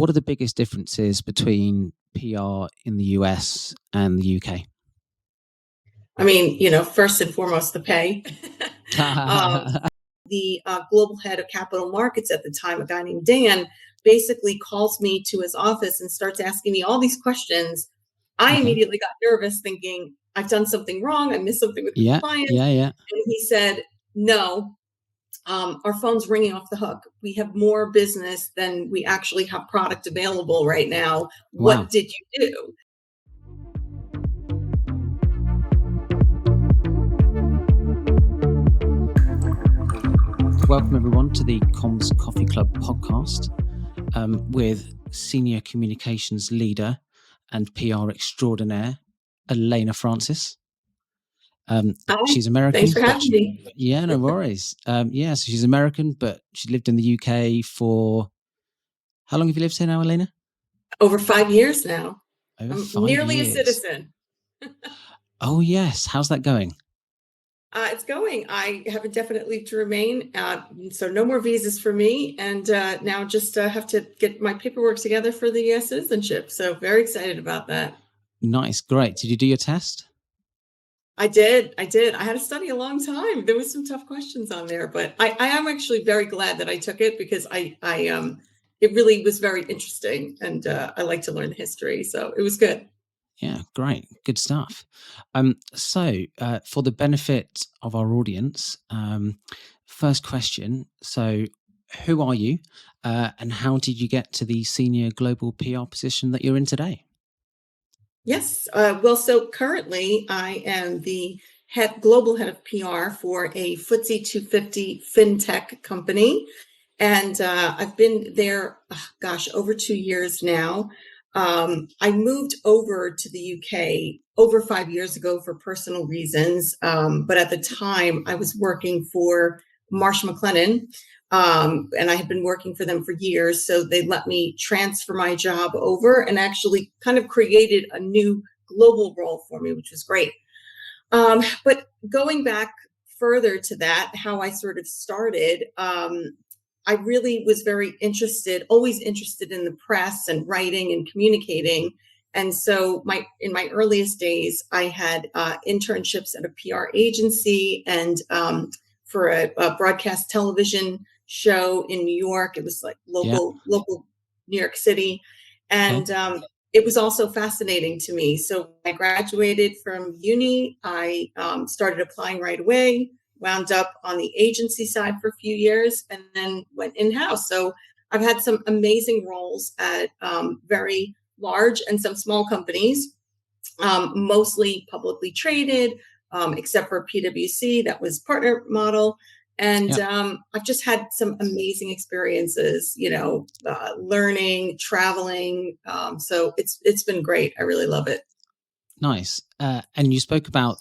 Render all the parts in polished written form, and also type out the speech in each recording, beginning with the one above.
what are the biggest differences between PR in the US and the UK? I mean, first and foremost, the pay. um, the global head of capital markets at the time, a guy named Dan, basically calls me to his office and starts asking me all these questions. I Okay. immediately got nervous, thinking I've done something wrong. I missed something with the Yeah, client. yeah. And he said, no, our phone's ringing off the hook. We have more business than we actually have product available right now. Wow. What did you do? Welcome everyone to the Comms Coffee Club podcast with Senior Communications Leader and PR Extraordinaire, Alayna Francis. Hi, she's American. thanks for having me. Yeah, no worries. So she's American, but she lived in the UK for, how long have you lived here now, Alayna? Over 5 years now. Over I'm 5 nearly years. a citizen. Oh yes, how's that going? It's going. I have indefinite leave to remain, so no more visas for me, and now just have to get my paperwork together for the citizenship. So very excited about that. Nice, great. Did you do your test? I did. I had to study a long time. There was some tough questions on there, but I am actually very glad that I took it because it really was very interesting, and I like to learn the history, so it was good. Yeah, great. Good stuff. So for the benefit of our audience, first question. So who are you and how did you get to the senior global PR position that you're in today? Yes. Well, so currently I am the global head of PR for a FTSE 250 FinTech company. And I've been there, over 2 years now. I moved over to the UK over 5 years ago for personal reasons. But at the time, I was working for Marsh McLennan, and I had been working for them for years. So they let me transfer my job over and actually kind of created a new global role for me, which was great. But going back further to that, how I sort of started, I really was always interested in the press and writing and communicating. And so in my earliest days, I had internships at a PR agency and for a broadcast television show in New York. It was like local New York City. And it was also fascinating to me. So when I graduated from uni, I started applying right away, wound up on the agency side for a few years, and then went in-house. So I've had some amazing roles at very large and some small companies, mostly publicly traded, except for PwC, that was partner model. And I've just had some amazing experiences, learning, traveling. So it's been great. I really love it. Nice. And you spoke about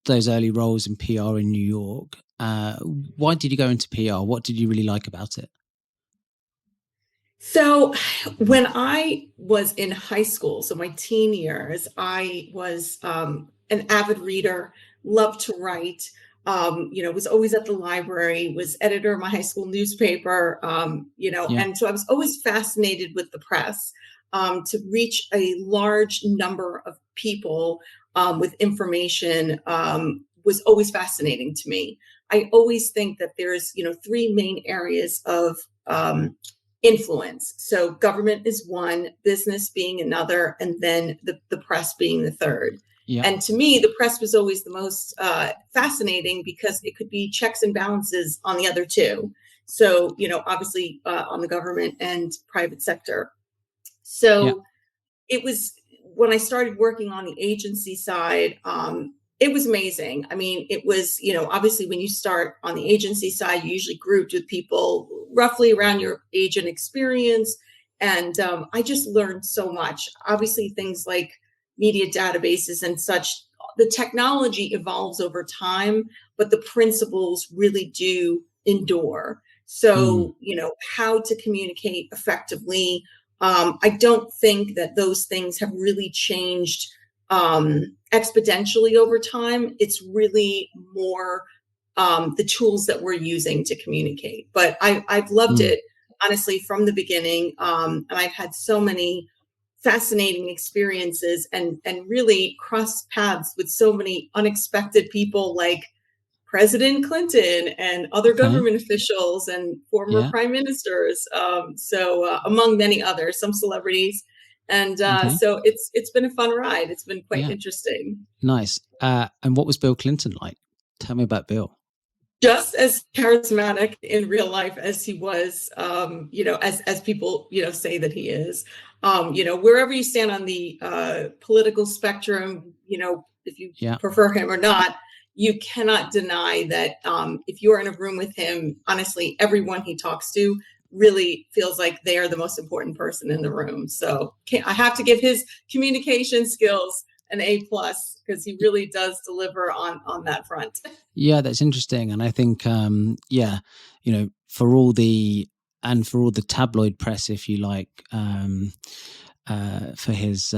those early roles in PR in New York. Why did you go into PR? What did you really like about it? So when I was in high school, so my teen years, I was an avid reader, loved to write, was always at the library, was editor of my high school newspaper, and so I was always fascinated with the press, to reach a large number of people with information was always fascinating to me. I always think that there's, three main areas of influence. So government is one, business being another, and then the press being the third. Yeah. And to me, the press was always the most fascinating because it could be checks and balances on the other two. So, obviously on the government and private sector. So it was when I started working on the agency side, it was amazing. I mean, it was, obviously when you start on the agency side, you usually grouped with people roughly around your age and experience. And I just learned so much. Obviously, things like media databases and such, the technology evolves over time, but the principles really do endure. So, how to communicate effectively. I don't think that those things have really changed exponentially over time. It's really more the tools that we're using to communicate. But I've loved it. honestly, from the beginning. And I've had so many fascinating experiences and really crossed paths with so many unexpected people, like President Clinton and other Okay. government officials and former Yeah. prime ministers. Among many others, some celebrities. And Okay. so it's been a fun ride. It's been quite Yeah. interesting. Nice. And what was Bill Clinton like? Tell me about Bill. Just as charismatic in real life as he was, as people, say that he is. Wherever you stand on the political spectrum, if you Yeah. prefer him or not, you cannot deny that if you're in a room with him, honestly, everyone he talks to really feels like they are the most important person in the room. So I have to give his communication skills an A+ because he really does deliver on that front. Yeah, that's interesting. And I think, yeah, for all the tabloid press, if you like, for his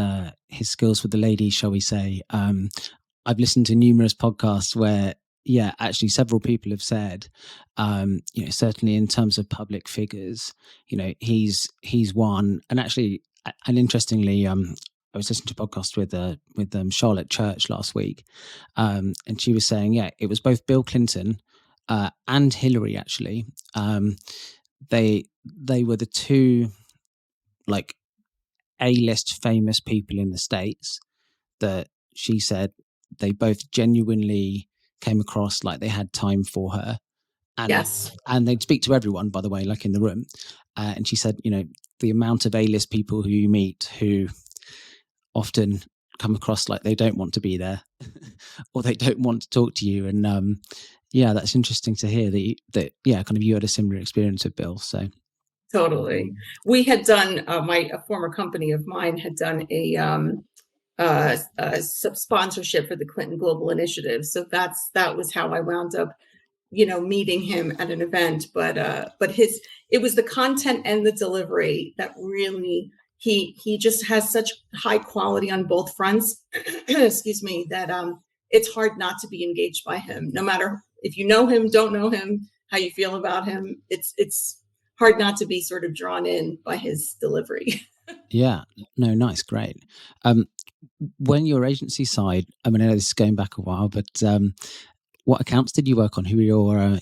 skills with the ladies, shall we say, I've listened to numerous podcasts where, yeah, actually several people have said, certainly in terms of public figures, he's one. And actually, and interestingly, I was listening to a podcast with Charlotte Church last week, and she was saying, yeah, it was both Bill Clinton and Hillary. Actually, they were the two like A-list famous people in the States that she said they both genuinely came across like they had time for her, and Yes. they'd speak to everyone, by the way, like in the room. And she said, the amount of A-list people who you meet who often come across like they don't want to be there or they don't want to talk to you. And yeah, that's interesting to hear that yeah, kind of you had a similar experience with Bill. So Totally. We had done a former company of mine had done a sponsorship for the Clinton Global Initiative. So that was how I wound up, meeting him at an event. But it was the content and the delivery that really he just has such high quality on both fronts. Excuse me, that it's hard not to be engaged by him, no matter if you know him, don't know him, how you feel about him. It's hard not to be sort of drawn in by his delivery. yeah, no, nice, great. Um, when your agency side, I mean, I know this is going back a while, but what accounts did you work on? Who were your kind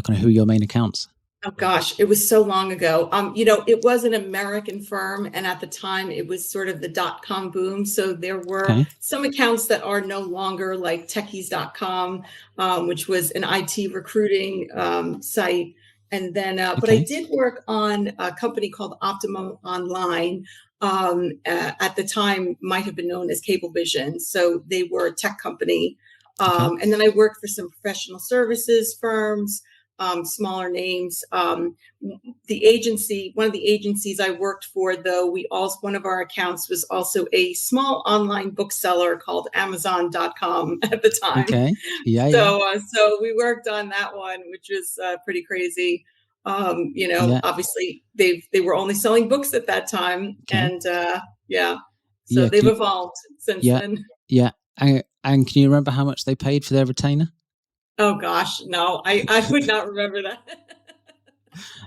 of who were your main accounts? Oh gosh, it was so long ago. It was an American firm, and at the time it was sort of the .com boom. So there were Okay, some accounts that are no longer, like techies.com, which was an IT recruiting site. And then, but I okay, did work on a company called Optimum Online. At the time, might have been known as Cablevision. So they were a tech company. okay, And then I worked for some professional services firms, smaller names. One of the agencies I worked for, though, one of our accounts was also a small online bookseller called Amazon.com at the time. okay. Yeah, yeah, So we worked on that one, which was pretty crazy. yeah, Obviously they were only selling books at that time, okay, and yeah, so yeah, they've evolved since yeah, then. yeah. And can you remember how much they paid for their retainer? Oh gosh, no, I would not remember that.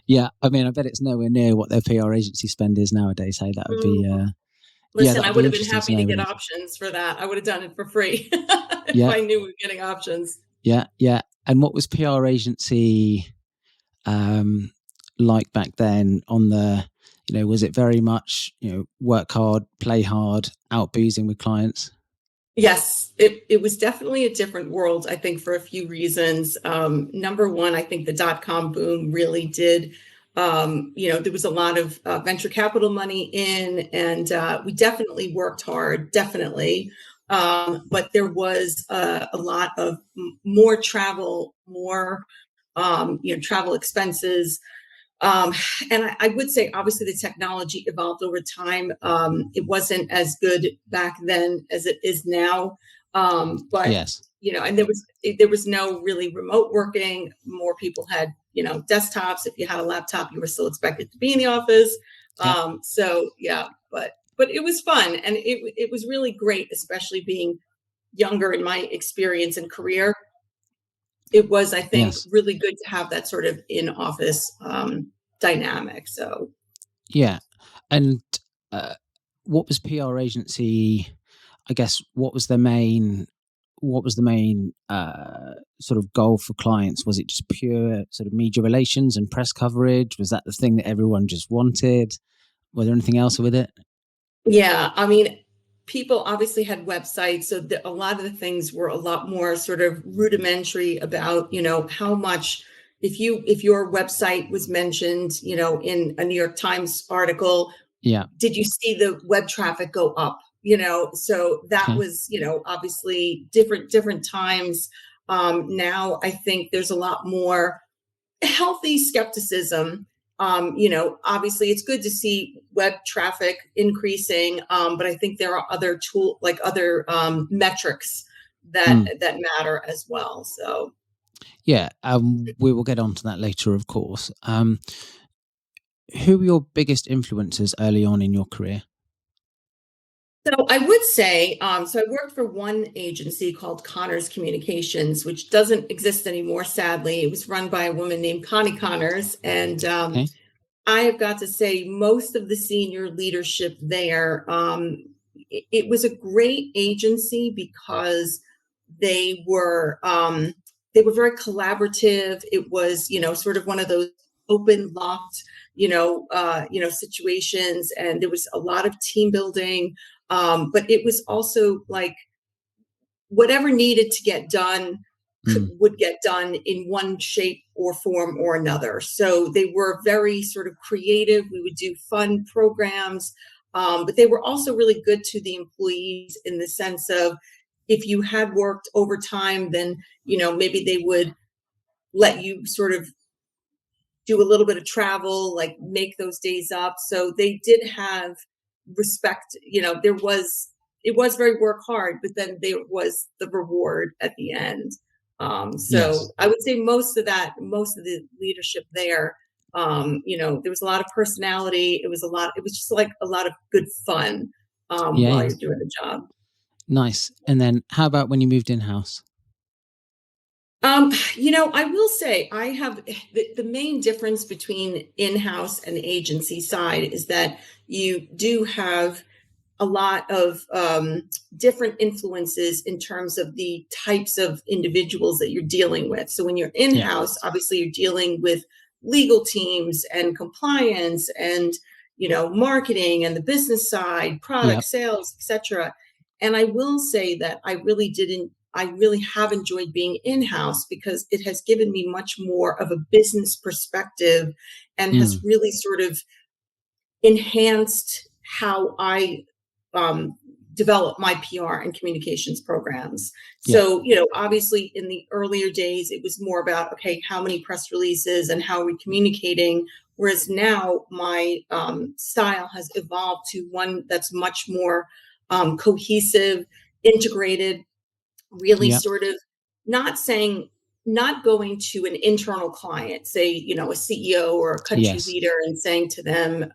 Yeah, I mean, I bet it's nowhere near what their PR agency spend is nowadays. Hey, that would be, yeah, Listen, that I would would be have been interesting to happy know, to get wouldn't it? options for that. I would have done it for free if Yeah, I knew we were getting options. yeah, yeah. And what was PR agency um, like back then? Was it very much work hard, play hard, out boozing with clients? Yes, it was definitely a different world, I think, for a few reasons. Number one, I think the .com boom really did. There was a lot of venture capital money in, and we definitely worked hard, definitely. But there was a lot of more travel, more travel expenses. Um, and I would say, obviously, the technology evolved over time. It wasn't as good back then as it is now. But Yes. and there was no really remote working. More people had desktops. If you had a laptop, you were still expected to be in the office. Yeah. So yeah, but it was fun, and it was really great, especially being younger in my experience and career. It was, I think, Yes. really good to have that sort of in office dynamic. So Yeah. And uh, what was PR agency? I guess what was the main sort of goal for clients? Was it just pure sort of media relations and press coverage? Was that the thing that everyone just wanted? Was there anything else with it? yeah, I mean, people obviously had websites, so a lot of the things were a lot more sort of rudimentary about, how much if your website was mentioned, in a New York Times article, Yeah. did you see the web traffic go up? So that Okay. was, obviously different times. Now I think there's a lot more healthy skepticism. Obviously it's good to see web traffic increasing, but I think there are other other metrics that Mm. that matter as well. So Yeah. We will get on to that later, of course. Who were your biggest influences early on in your career? So I would say, so I worked for one agency called Connors Communications, which doesn't exist anymore, sadly. It was run by a woman named Connie Connors. And Okay. I have got to say, most of the senior leadership there, it was a great agency because they were um, they were very collaborative. It was, sort of one of those open, locked, situations, and there was a lot of team building. But it was also like whatever needed to get done Mm. would get done in one shape or form or another. So they were very sort of creative. We would do fun programs, but they were also really good to the employees in the sense of if you had worked overtime, then maybe they would let you sort of do a little bit of travel, like make those days up. So they did have respect. It was very work hard, but then there was the reward at the end. So Yes. I would say most of the leadership there, there was a lot of personality. It was just like a lot of good fun Yeah. while Yeah. you're doing the job. Nice. And then how about when you moved in house? I will say I have the main difference between in-house and agency side is that you do have a lot of different influences in terms of the types of individuals that you're dealing with. So when you're Yeah. in-house, obviously you're dealing with legal teams and compliance and marketing and the business side, Yeah. product sales, etc. And I will say that I really have enjoyed being in-house because it has given me much more of a business perspective and has Mm. really sort of enhanced how I um, develop my PR and communications programs. Yeah. So, obviously in the earlier days, it was more about, okay, how many press releases and how are we communicating? Whereas now my style has evolved to one that's much more cohesive, integrated, really Yeah. sort of not saying, not going to an internal client, say, a CEO or a country Yes. leader and saying to them,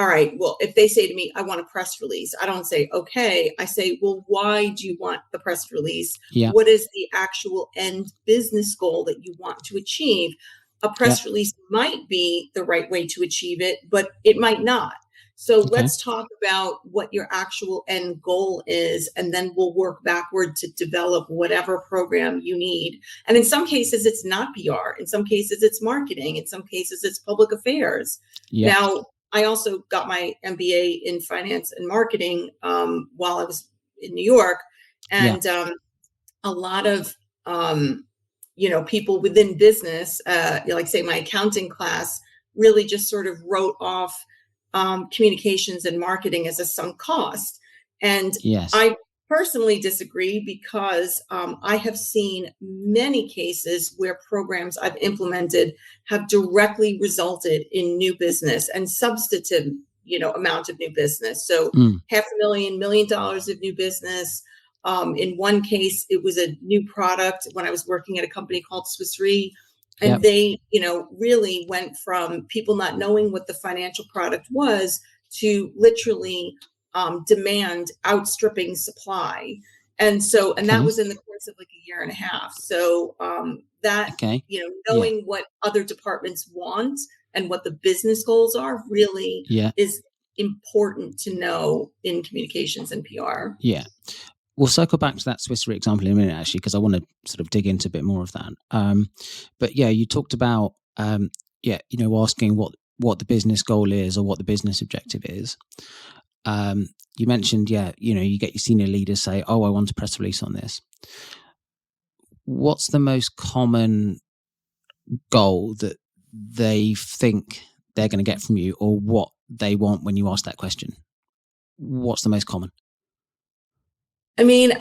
all right, well, if they say to me, I want a press release, I don't say, okay. I say, well, why do you want the press release? Yeah. What is the actual end business goal that you want to achieve? A Yeah. press release might be the right way to achieve it, but it might not. So Okay. let's talk about what your actual end goal is, and then we'll work backward to develop whatever program you need. And in some cases, it's not PR. In some cases, it's marketing. In some cases, it's public affairs. Yeah. Now, I also got my MBA in finance and marketing while I was in New York, Yeah. and a lot of people within business, like say my accounting class, really just sort of wrote off communications and marketing as a sunk cost. And Yes. I personally disagree because I have seen many cases where programs I've implemented have directly resulted in new business and substantive, amount of new business. So Mm. half a million, $1 million of new business. In one case, it was a new product when I was working at a company called Swiss Re. Yeah. And they, really went from people not knowing what the financial product was to literally demand outstripping supply. And that Okay. was in the course of like a year and a half. So that, Okay. Yeah. knowing what other departments want and what the business goals are really Yeah. is important to know in communications and PR. Yeah. We'll circle back to that Swiss Re example in a minute, actually, because I want to sort of dig into a bit more of that. But yeah, you talked about asking what the business goal is or what the business objective is. You mentioned, you get your senior leaders say, "Oh, I want a press release on this." What's the most common goal that they think they're going to get from you, or what they want when you ask that question? What's the most common? I mean,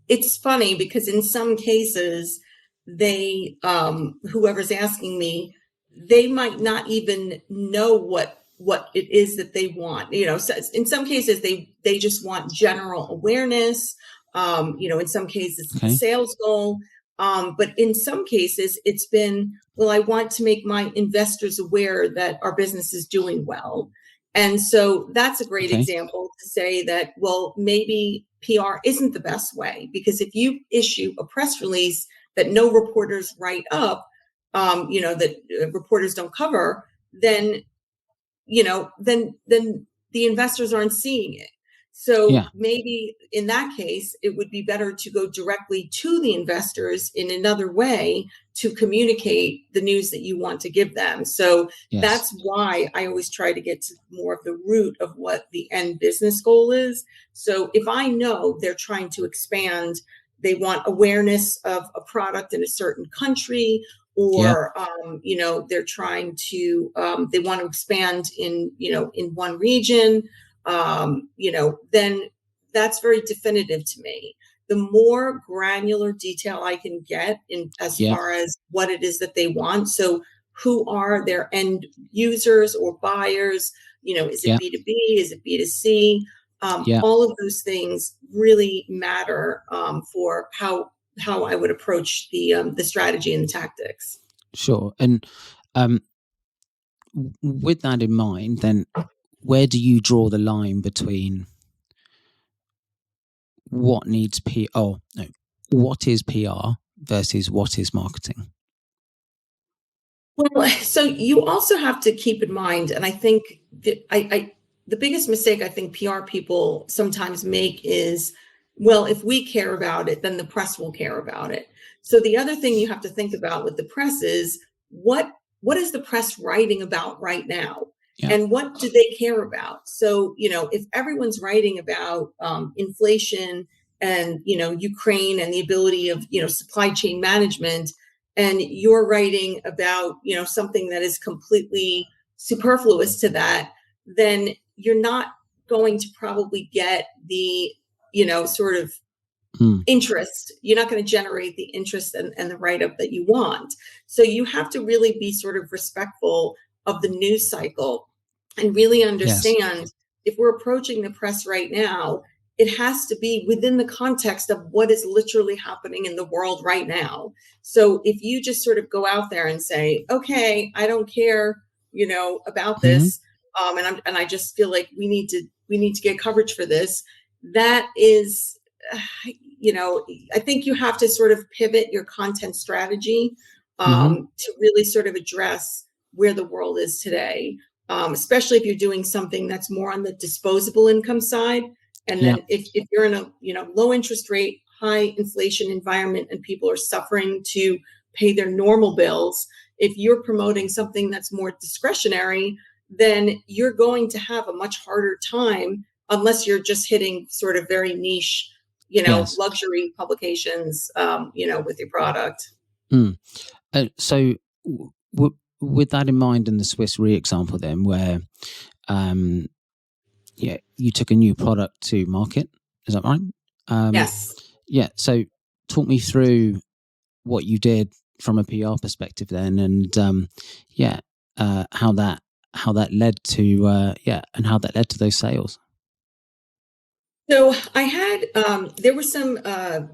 it's funny because in some cases, whoever's asking me, they might not even know what it is that they want. So in some cases, they just want general awareness. In some cases, it's a Okay. sales goal. But in some cases, it's been, well, I want to make my investors aware that our business is doing well. And so that's a great Okay. example to say that, well, maybe PR isn't the best way, because if you issue a press release that no reporters write up, that reporters don't cover, then then the investors aren't seeing it. So Yeah. maybe in that case, it would be better to go directly to the investors in another way to communicate the news that you want to give them. So Yes. that's why I always try to get to more of the root of what the end business goal is. So if I know they're trying to expand, they want awareness of a product in a certain country, Yeah. or they're trying to they want to expand in one region, then that's very definitive to me. The more granular detail I can get in as Yeah. far as what it is that they want, so who are their end users or buyers, is it Yeah. B2B, is it B2C, Yeah. all of those things really matter for how I would approach the strategy and the tactics. Sure. And um, with that in mind, then where do you draw the line between what needs P? Oh no, what is PR versus what is marketing? Well, so you also have to keep in mind, and I think that the biggest mistake I think PR people sometimes make is, well, if we care about it, then the press will care about it. So the other thing you have to think about with the press is what is the press writing about right now? Yeah. And what do they care about? So, if everyone's writing about inflation and, Ukraine and the ability of, supply chain management, and you're writing about something that is completely superfluous to that, then you're not going to probably get the sort of Mm. interest. You're not going to generate the interest and the write-up that you want. So you have to really be sort of respectful of the news cycle and really Yes. understand, if we're approaching the press right now, it has to be within the context of what is literally happening in the world right now. So if you just sort of go out there and say, okay, I don't care, about Hmm. this, and I just feel like we need to get coverage for this, that is, I think you have to sort of pivot your content strategy Hmm. to really sort of address where the world is today, especially if you're doing something that's more on the disposable income side. And Yeah. then if you're in a low interest rate, high inflation environment, and people are suffering to pay their normal bills, if you're promoting something that's more discretionary, then you're going to have a much harder time, unless you're just hitting sort of very niche, Yes. luxury publications, with your product. Mm. So, with that in mind, in the Swiss Re example, then where um, you took a new product to market, is that right? Um, Yes. yeah. So, talk me through what you did from a PR perspective, then, and how that led to and how that led to those sales. So I had there were some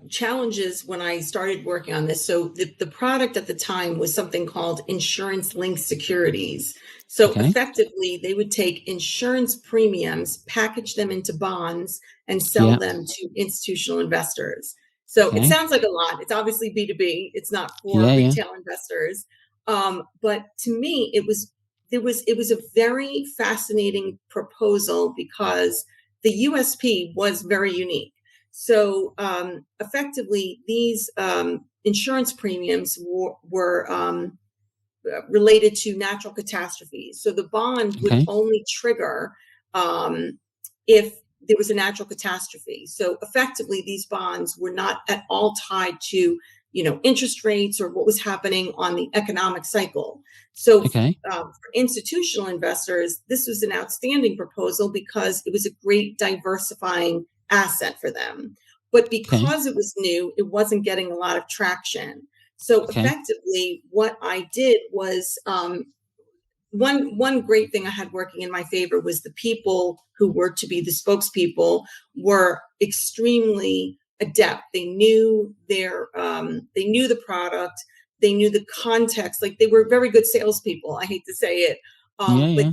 challenges when I started working on this. So the product at the time was something called insurance linked securities. So Okay. effectively, they would take insurance premiums, package them into bonds, and sell Yeah. them to institutional investors. So it Okay. sounds like a lot. It's obviously B2B. It's not for Yeah, yeah. retail investors. But to me, it was a very fascinating proposal because the USP was very unique. So effectively, these insurance premiums were related to natural catastrophes. So the bond would Okay. only trigger um, if there was a natural catastrophe. So effectively, these bonds were not at all tied to interest rates or what was happening on the economic cycle. So Okay. for institutional investors, this was an outstanding proposal because it was a great diversifying asset for them. But Okay. because it was new, it wasn't getting a lot of traction. So Okay. effectively, what I did was one great thing I had working in my favor was the people who were to be the spokespeople were extremely adept. They knew the product, they knew the context. Like they were very good salespeople. I hate to say it, Yeah, but yeah.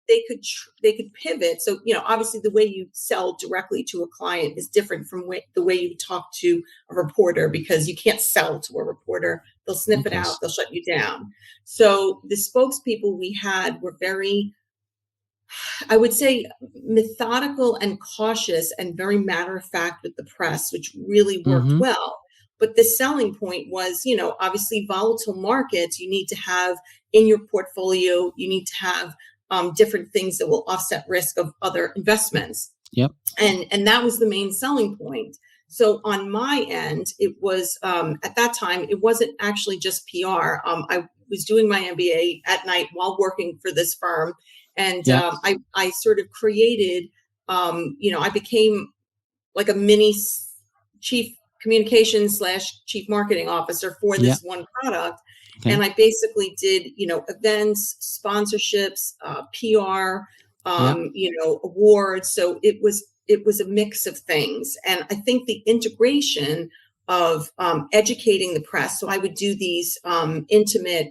they could pivot. So obviously, the way you sell directly to a client is different from the way you talk to a reporter because you can't sell to a reporter. They'll sniff Of it out. course. They'll shut you down. So the spokespeople we had were very, I would say, methodical and cautious and very matter of fact with the press, which really worked Mm-hmm. well. But the selling point was, obviously volatile markets, you need to have in your portfolio, you need to have different things that will offset risk of other investments. Yep. And that was the main selling point. So on my end, it was at that time it wasn't actually just PR. I was doing my MBA at night while working for this firm, and Yep. I sort of created, I became like a mini chief communications slash chief marketing officer for Yep. this one product. And Okay. I basically did, events, sponsorships, PR, Yep. awards. So it was a mix of things. And I think the integration of educating the press. So I would do these intimate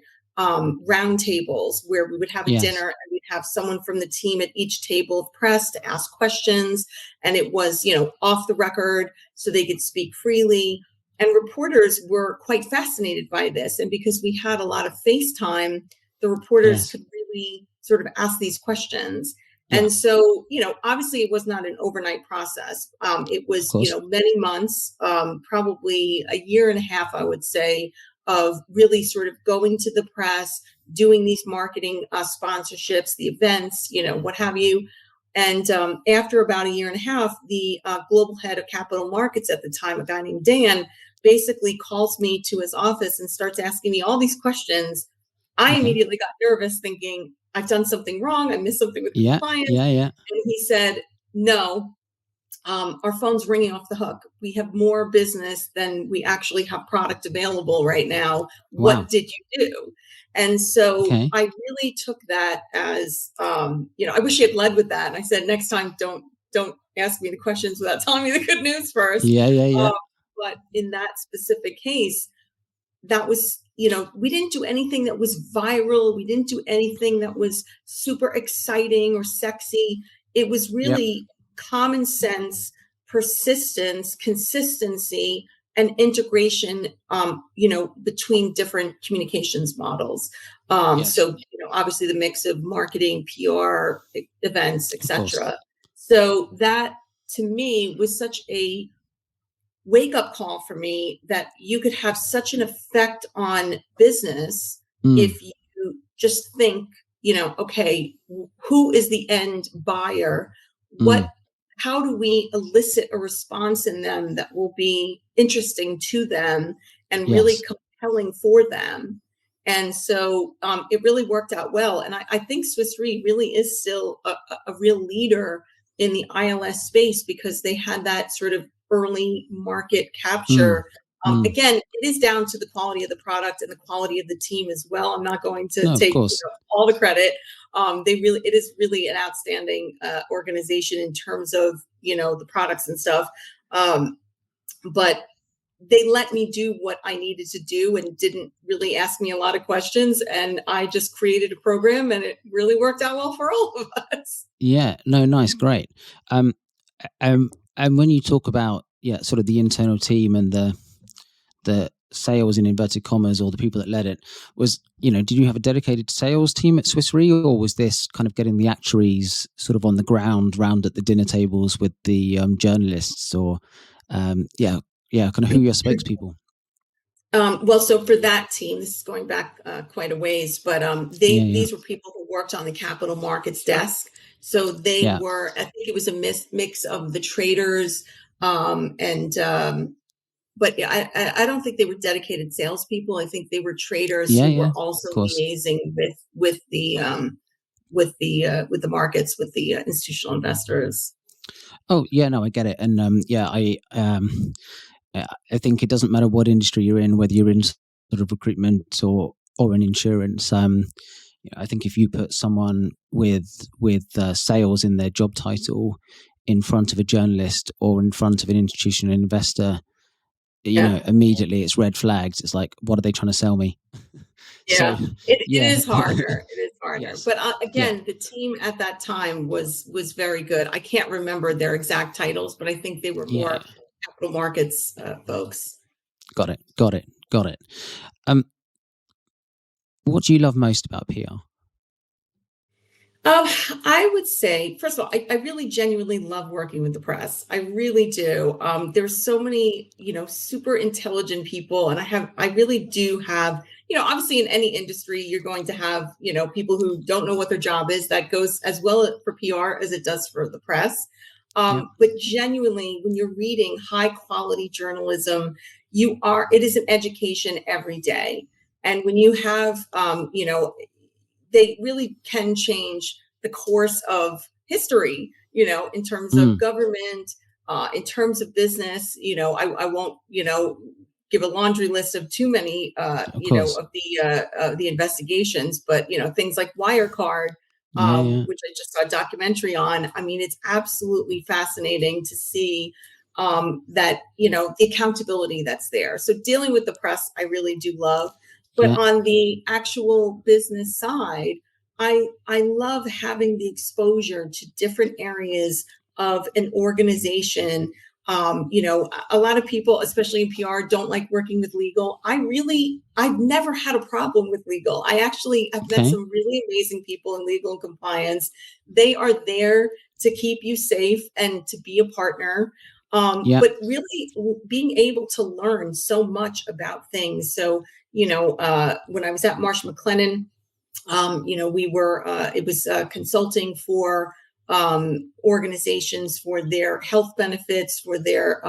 roundtables where we would have a Yes. dinner and we'd have someone from the team at each table of press to ask questions. And it was, off the record so they could speak freely. And reporters were quite fascinated by this. And because we had a lot of FaceTime, the reporters Yes. could really sort of ask these questions. Yeah. And so, obviously it was not an overnight process. It Of was, course. many months, probably a year and a half, I would say, of really sort of going to the press, doing these marketing sponsorships, the events, what have you. And after about a year and a half, the global head of capital markets at the time, a guy named Dan, basically calls me to his office and starts asking me all these questions. I Okay. immediately got nervous, thinking I've done something wrong. I missed something with Yeah. compliance. Yeah. Yeah. And he said, no, our phone's ringing off the hook. We have more business than we actually have product available right now. What Wow. did you do? And so Okay. I really took that as, I wish he had led with that. And I said, next time, don't ask me the questions without telling me the good news first. Yeah. Yeah. Yeah. Um, but in that specific case, that was, we didn't do anything that was viral. We didn't do anything that was super exciting or sexy. It was Yep. really common sense, persistence, consistency, and integration, between different communications models. Yes. So, obviously the mix of marketing, PR, events, Of course. etc. So that to me was such a wake up call for me that you could have such an effect on business Mm. if you just think, okay, who is the end buyer? What, Mm. how do we elicit a response in them that will be interesting to them and really Yes. compelling for them? And so it really worked out well. And I think Swiss Re really is still a real leader in the ILS space because they had that sort of early market Mm. capture. Mm. Again, it is down to the quality of the product and the quality of the team as well. I'm not going to No, of take course. all the credit. It is really an outstanding organization in terms of the products and stuff. But they let me do what I needed to do and didn't really ask me a lot of questions. And I just created a program and it really worked out well for all of us. Yeah. No, nice. Great. Um, and when you talk about sort of the internal team and the sales in inverted commas, or the people that led it, was, did you have a dedicated sales team at Swiss Re, or was this kind of getting the actuaries sort of on the ground round at the dinner tables with the journalists, or kind of who are your spokespeople? Well, so for that team, this is going back quite a ways, but Yeah, yeah, these were people who worked on the capital markets desk. So they yeah, were, I think it was a mix of the traders, and but yeah, I don't think they were dedicated salespeople. I think they were traders yeah, who yeah, were of also course. liaising with the markets, with the institutional investors. Oh yeah, no, I get it, and I think it doesn't matter what industry you're in, whether you're in sort of recruitment or in insurance. I think if you put someone with sales in their job title in front of a journalist or in front of an institutional investor, Yeah. immediately it's red flags. It's like, what are they trying to sell me? So, Yeah, it yeah, is harder. It is harder. yes, But yeah, again, the team at that time was very good. I can't remember their exact titles, but I think they were yeah, more capital markets folks. got it, got it, got it. Um, what do you love most about PR? Um, I would say, first of all, I really genuinely love working with the press. I really do. There's so many, super intelligent people, and I really do have, obviously in any industry, you're going to have, people who don't know what their job is. That goes as well for PR as it does for the press. Yeah, But genuinely, when you're reading high quality journalism, it is an education every day. And when you have, they really can change the course of history, in terms of mm, government, in terms of business. I won't, give a laundry list of too many, of course, of the investigations, but, things like Wirecard, yeah, yeah, which I just saw a documentary on. I mean, it's absolutely fascinating to see that, the accountability that's there. So dealing with the press, I really do love. But yeah, on the actual business side, I love having the exposure to different areas of an organization. A lot of people, especially in PR, don't like working with legal. I've never had a problem with legal. I actually have met okay, some really amazing people in legal and compliance. They are there to keep you safe and to be a partner. yeah, But really being able to learn so much about things. So, when I was at Marsh McLennan, we were, it was consulting for organizations for their health benefits, for their,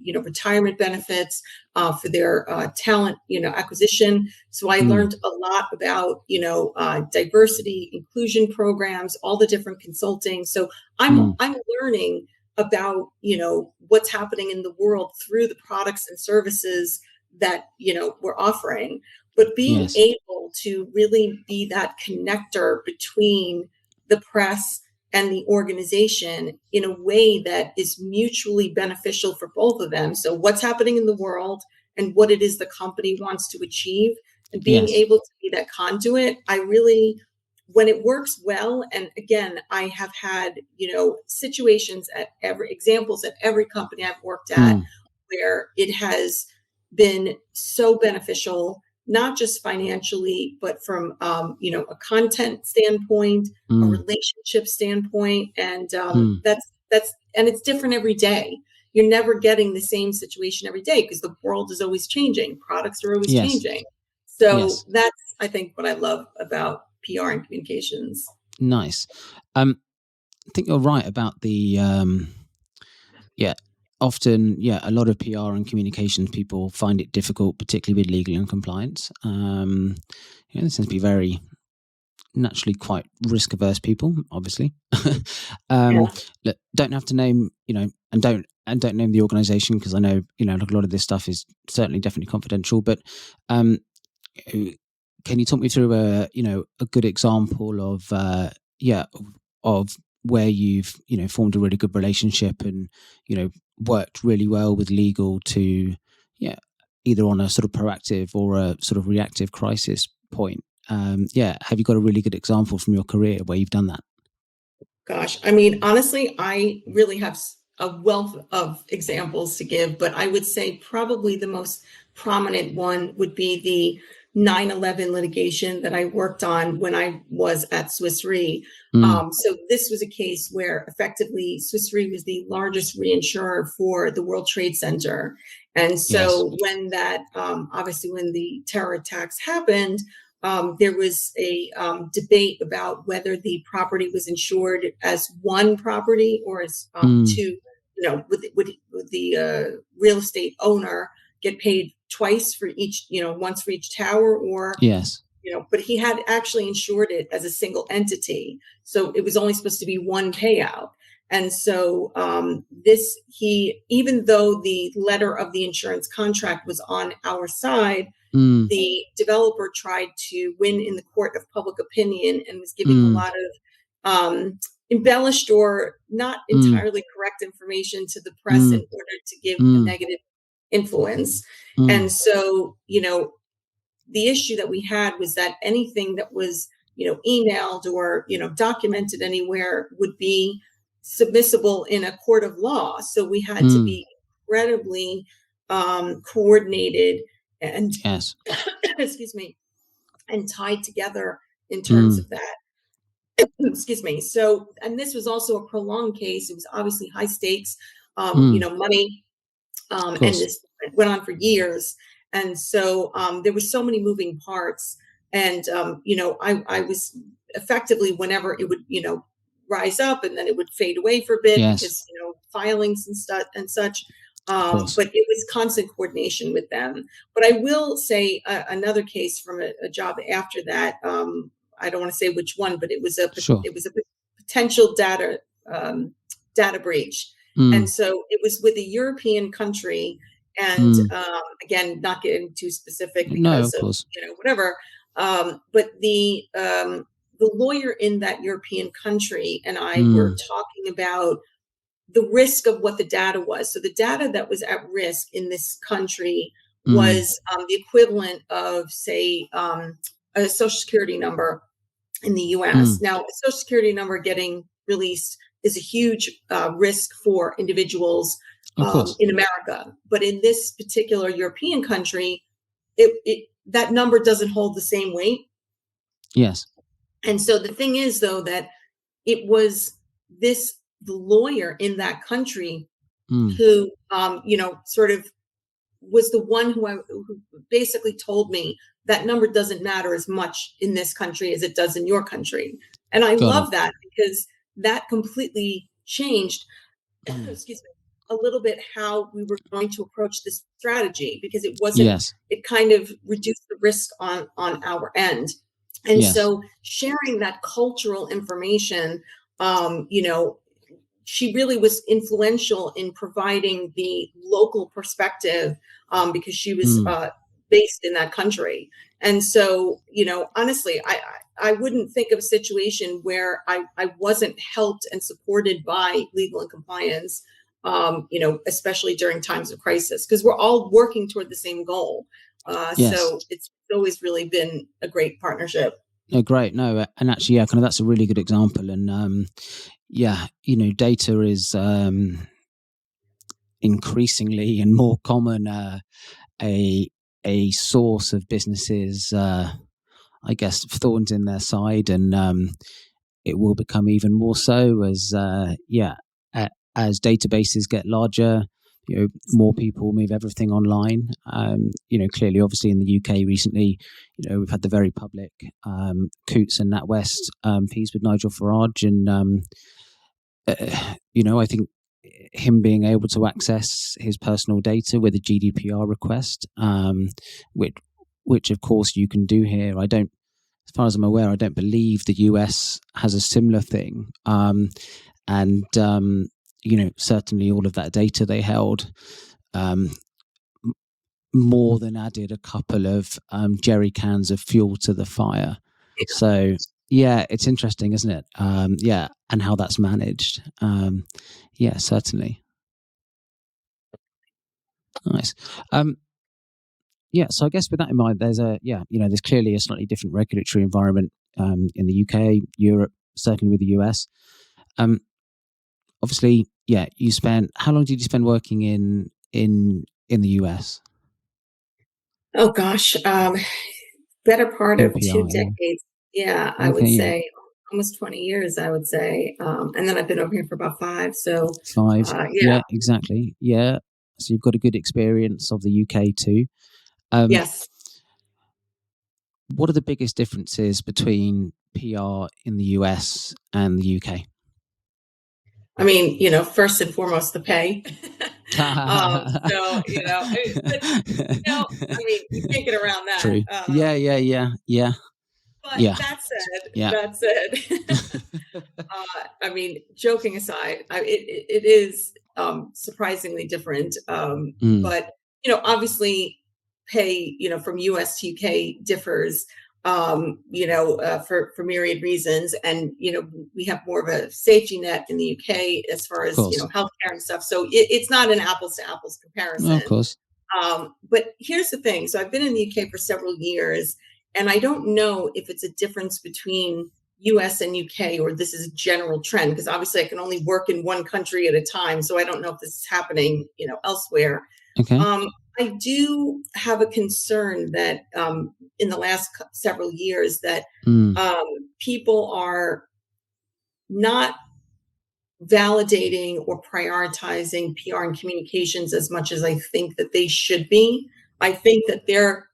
retirement benefits, for their talent, acquisition. So I mm, learned a lot about, diversity, inclusion programs, all the different consulting. So mm, I'm learning about, what's happening in the world through the products and services that, we're offering, but being yes, able to really be that connector between the press and the organization in a way that is mutually beneficial for both of them. So, what's happening in the world and what it is the company wants to achieve, and being yes, able to be that conduit, I really, when it works well, and again, I have had, situations at every examples at every company I've worked at mm, where it has been so beneficial, not just financially, but from a content standpoint, a mm, relationship standpoint, and mm, that's and it's different every day. You're never getting the same situation every day because the world is always changing, products are always yes, changing. So yes, that's, I think, what I love about PR and communications. nice. I think you're right about the yeah. Often, yeah, a lot of PR and communications people find it difficult, particularly with legal and compliance. There tends to be very naturally quite risk averse people, obviously. um, Yeah. look, don't have to name, and don't name the organization, because I know, like, a lot of this stuff is certainly definitely confidential. But um, uh, can you talk me through a good example of of where you've formed a really good relationship and worked really well with legal to, yeah, either on a sort of proactive or a sort of reactive crisis point? Have you got a really good example from your career where you've done that? Gosh, I mean, honestly, I really have a wealth of examples to give, but I would say probably the most prominent one would be the 9/11 litigation that I worked on when I was at Swiss Re. Mm. So this was a case where effectively Swiss Re was the largest reinsurer for the World Trade Center. And Yes. so when that, obviously when the terror attacks happened, there was a debate about whether the property was insured as one property or as Mm. two. Would the real estate owner get paid twice for each, once for each tower, or Yes. but he had actually insured it as a single entity. So it was only supposed to be one payout. And so even though the letter of the insurance contract was on our side, Mm. the developer tried to win in the court of public opinion and was giving a Mm. lot of embellished or not Mm. entirely correct information to the press in Mm. order to give a Mm. negative influence. And Mm. so, the issue that we had was that anything that was, emailed or, documented anywhere would be submissible in a court of law. So we had to Mm. be incredibly coordinated and Yes. excuse me, and tied together in terms Mm. of that. Excuse me. So, and this was also a prolonged case. It was obviously high stakes, Mm. money, Of and course. this went on for years. And so there were so many moving parts. And, I was effectively, whenever it would, rise up and then it would fade away for a bit Yes. because, filings and stuff and such. Of course. But it was constant coordination with them. But I will say another case from a job after that. I don't want to say which one, but Sure. it was a potential data breach. And Mm. so it was with a European country. And Mm. again, not getting too specific No, because of of, course. whatever. But the lawyer in that European country and I were Mm. talking about the risk of what the data was. So the data that was at risk in this country Mm. was the equivalent of, say, a social security number in the US. Mm. Now, a social security number getting released is a huge risk for individuals Of course. in America. But in this particular European country, that number doesn't hold the same weight. Yes. And so the thing is, though, that it was the lawyer in that country Mm. who, sort of was the one who basically told me that number doesn't matter as much in this country as it does in your country. And I Got it. love that because that completely changed, Mm. excuse me, a little bit how we were going to approach this strategy because Yes. it kind of reduced the risk on our end. And Yes. so sharing that cultural information, she really was influential in providing the local perspective because she was Mm. based in that country. And so, honestly, I wouldn't think of a situation where I wasn't helped and supported by legal and compliance, especially during times of crisis, because we're all working toward the same goal. Yes. So it's always really been a great partnership. No, great. No, and actually, yeah, kind of that's a really good example. And yeah, data is increasingly and more common a source of businesses, I guess, thorns in their side, and it will become even more so as as databases get larger. More people move everything online. Clearly, obviously, in the UK recently, we've had the very public Coots and NatWest piece with Nigel Farage, and I think him being able to access his personal data with a GDPR request, which of course you can do here. I don't, as far as I'm aware, I don't believe the US has a similar thing. And certainly all of that data they held more than added a couple of jerry cans of fuel to the fire. So yeah, it's interesting, isn't it? Yeah, and how that's managed. Yeah, certainly. Nice. Yeah, so I guess with that in mind, there's clearly a slightly different regulatory environment in the UK, Europe, certainly with the US. Obviously, yeah, you spent. How long did you spend working in the US Oh gosh, better part in of two PR? Yeah. decades. Yeah, I would Okay. Yeah. say almost 20 years, I would say. And then I've been over here for about five. So, 5. yeah, Yeah. Exactly. Yeah. So you've got a good experience of the UK too. Um, yes. what are the biggest differences between PR in the US and the UK? I mean, first and foremost, the pay. So, but, I mean, you can't get around that. True. Yeah. Yeah. Yeah. Yeah. But Yeah. Yeah. that said, I mean, joking aside, it is surprisingly different. Mm, But obviously, pay from U.S. to UK differs. For myriad reasons, and we have more of a safety net in the UK as far of as course. healthcare and stuff. So it's not an apples to apples Of comparison. course. But here's the thing. So I've been in the UK for several years, and I don't know if it's a difference between US and UK or this is a general trend, because obviously I can only work in one country at a time. So I don't know if this is happening, elsewhere. Okay. Um, I do have a concern that in the last several years that Mm, um, people are not validating or prioritizing PR and communications as much as I think that they should be. I think that there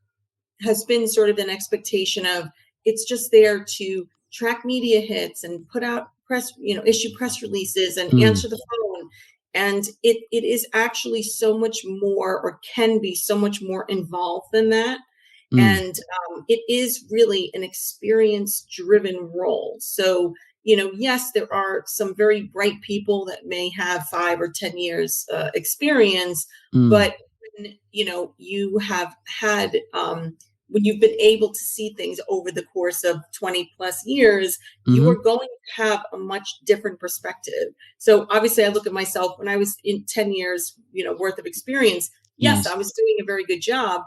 has been sort of an expectation of it's just there to track media hits and put out press, issue press releases and mm, answer the phone. And it is actually so much more, or can be so much more involved than that. mm. And it is really an experience driven role. So, yes, there are some very bright people that may have 5 or 10 years experience, Mm, but when, you have had, when you've been able to see things over the course of 20 plus years, you mhm. are going to have a much different perspective. So obviously I look at myself when I was in 10 years, worth of experience. Yes, I Yes. was doing a very good job,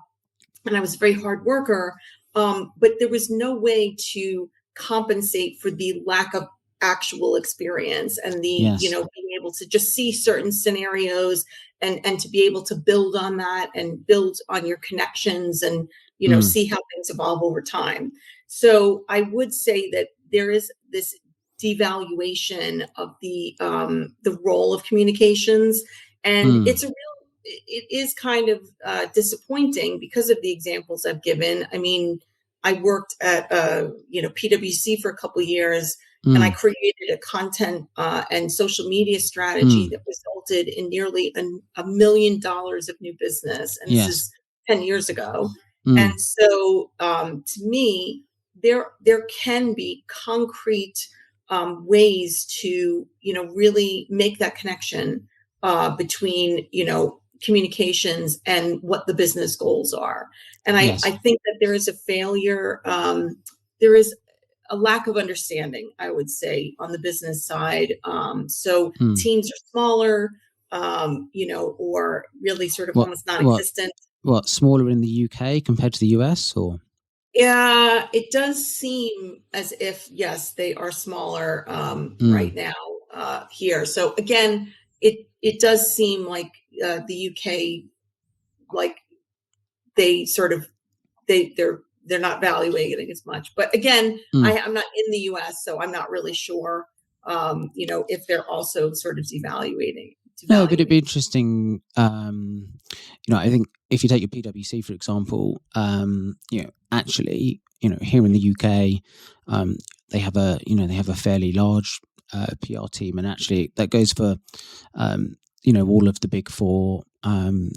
and I was a very hard worker. But there was no way to compensate for the lack of actual experience and the, Yes. being able to just see certain scenarios and to be able to build on that and build on your connections and, Mm, see how things evolve over time. So I would say that there is this devaluation of the role of communications, and mm, it is kind of disappointing because of the examples I've given. I mean, I worked at PwC for a couple of years, and I mm, created a content and social media strategy mm. that resulted in nearly $1 million of new business, and this Yes. is 10 years ago. And Mm, so, to me, there can be concrete ways to really make that connection between communications and what the business goals are. And I yes. think that there is a failure. There is a lack of understanding, I would say, on the business side. So Mm. teams are smaller, or really sort of What almost what non-existent. what, smaller in the UK compared to the US, or? Yeah, it does seem as if, yes, they are smaller right Mm, now here. So again, it does seem like the UK, like they sort of they're not valuating as much. But again, mm. I'm not in the US, so I'm not really sure, if they're also sort of No, but it'd devaluing. be interesting. I think if you take your PwC for example, actually, here in the UK, they have a fairly large PR team, and actually that goes for, all of the big four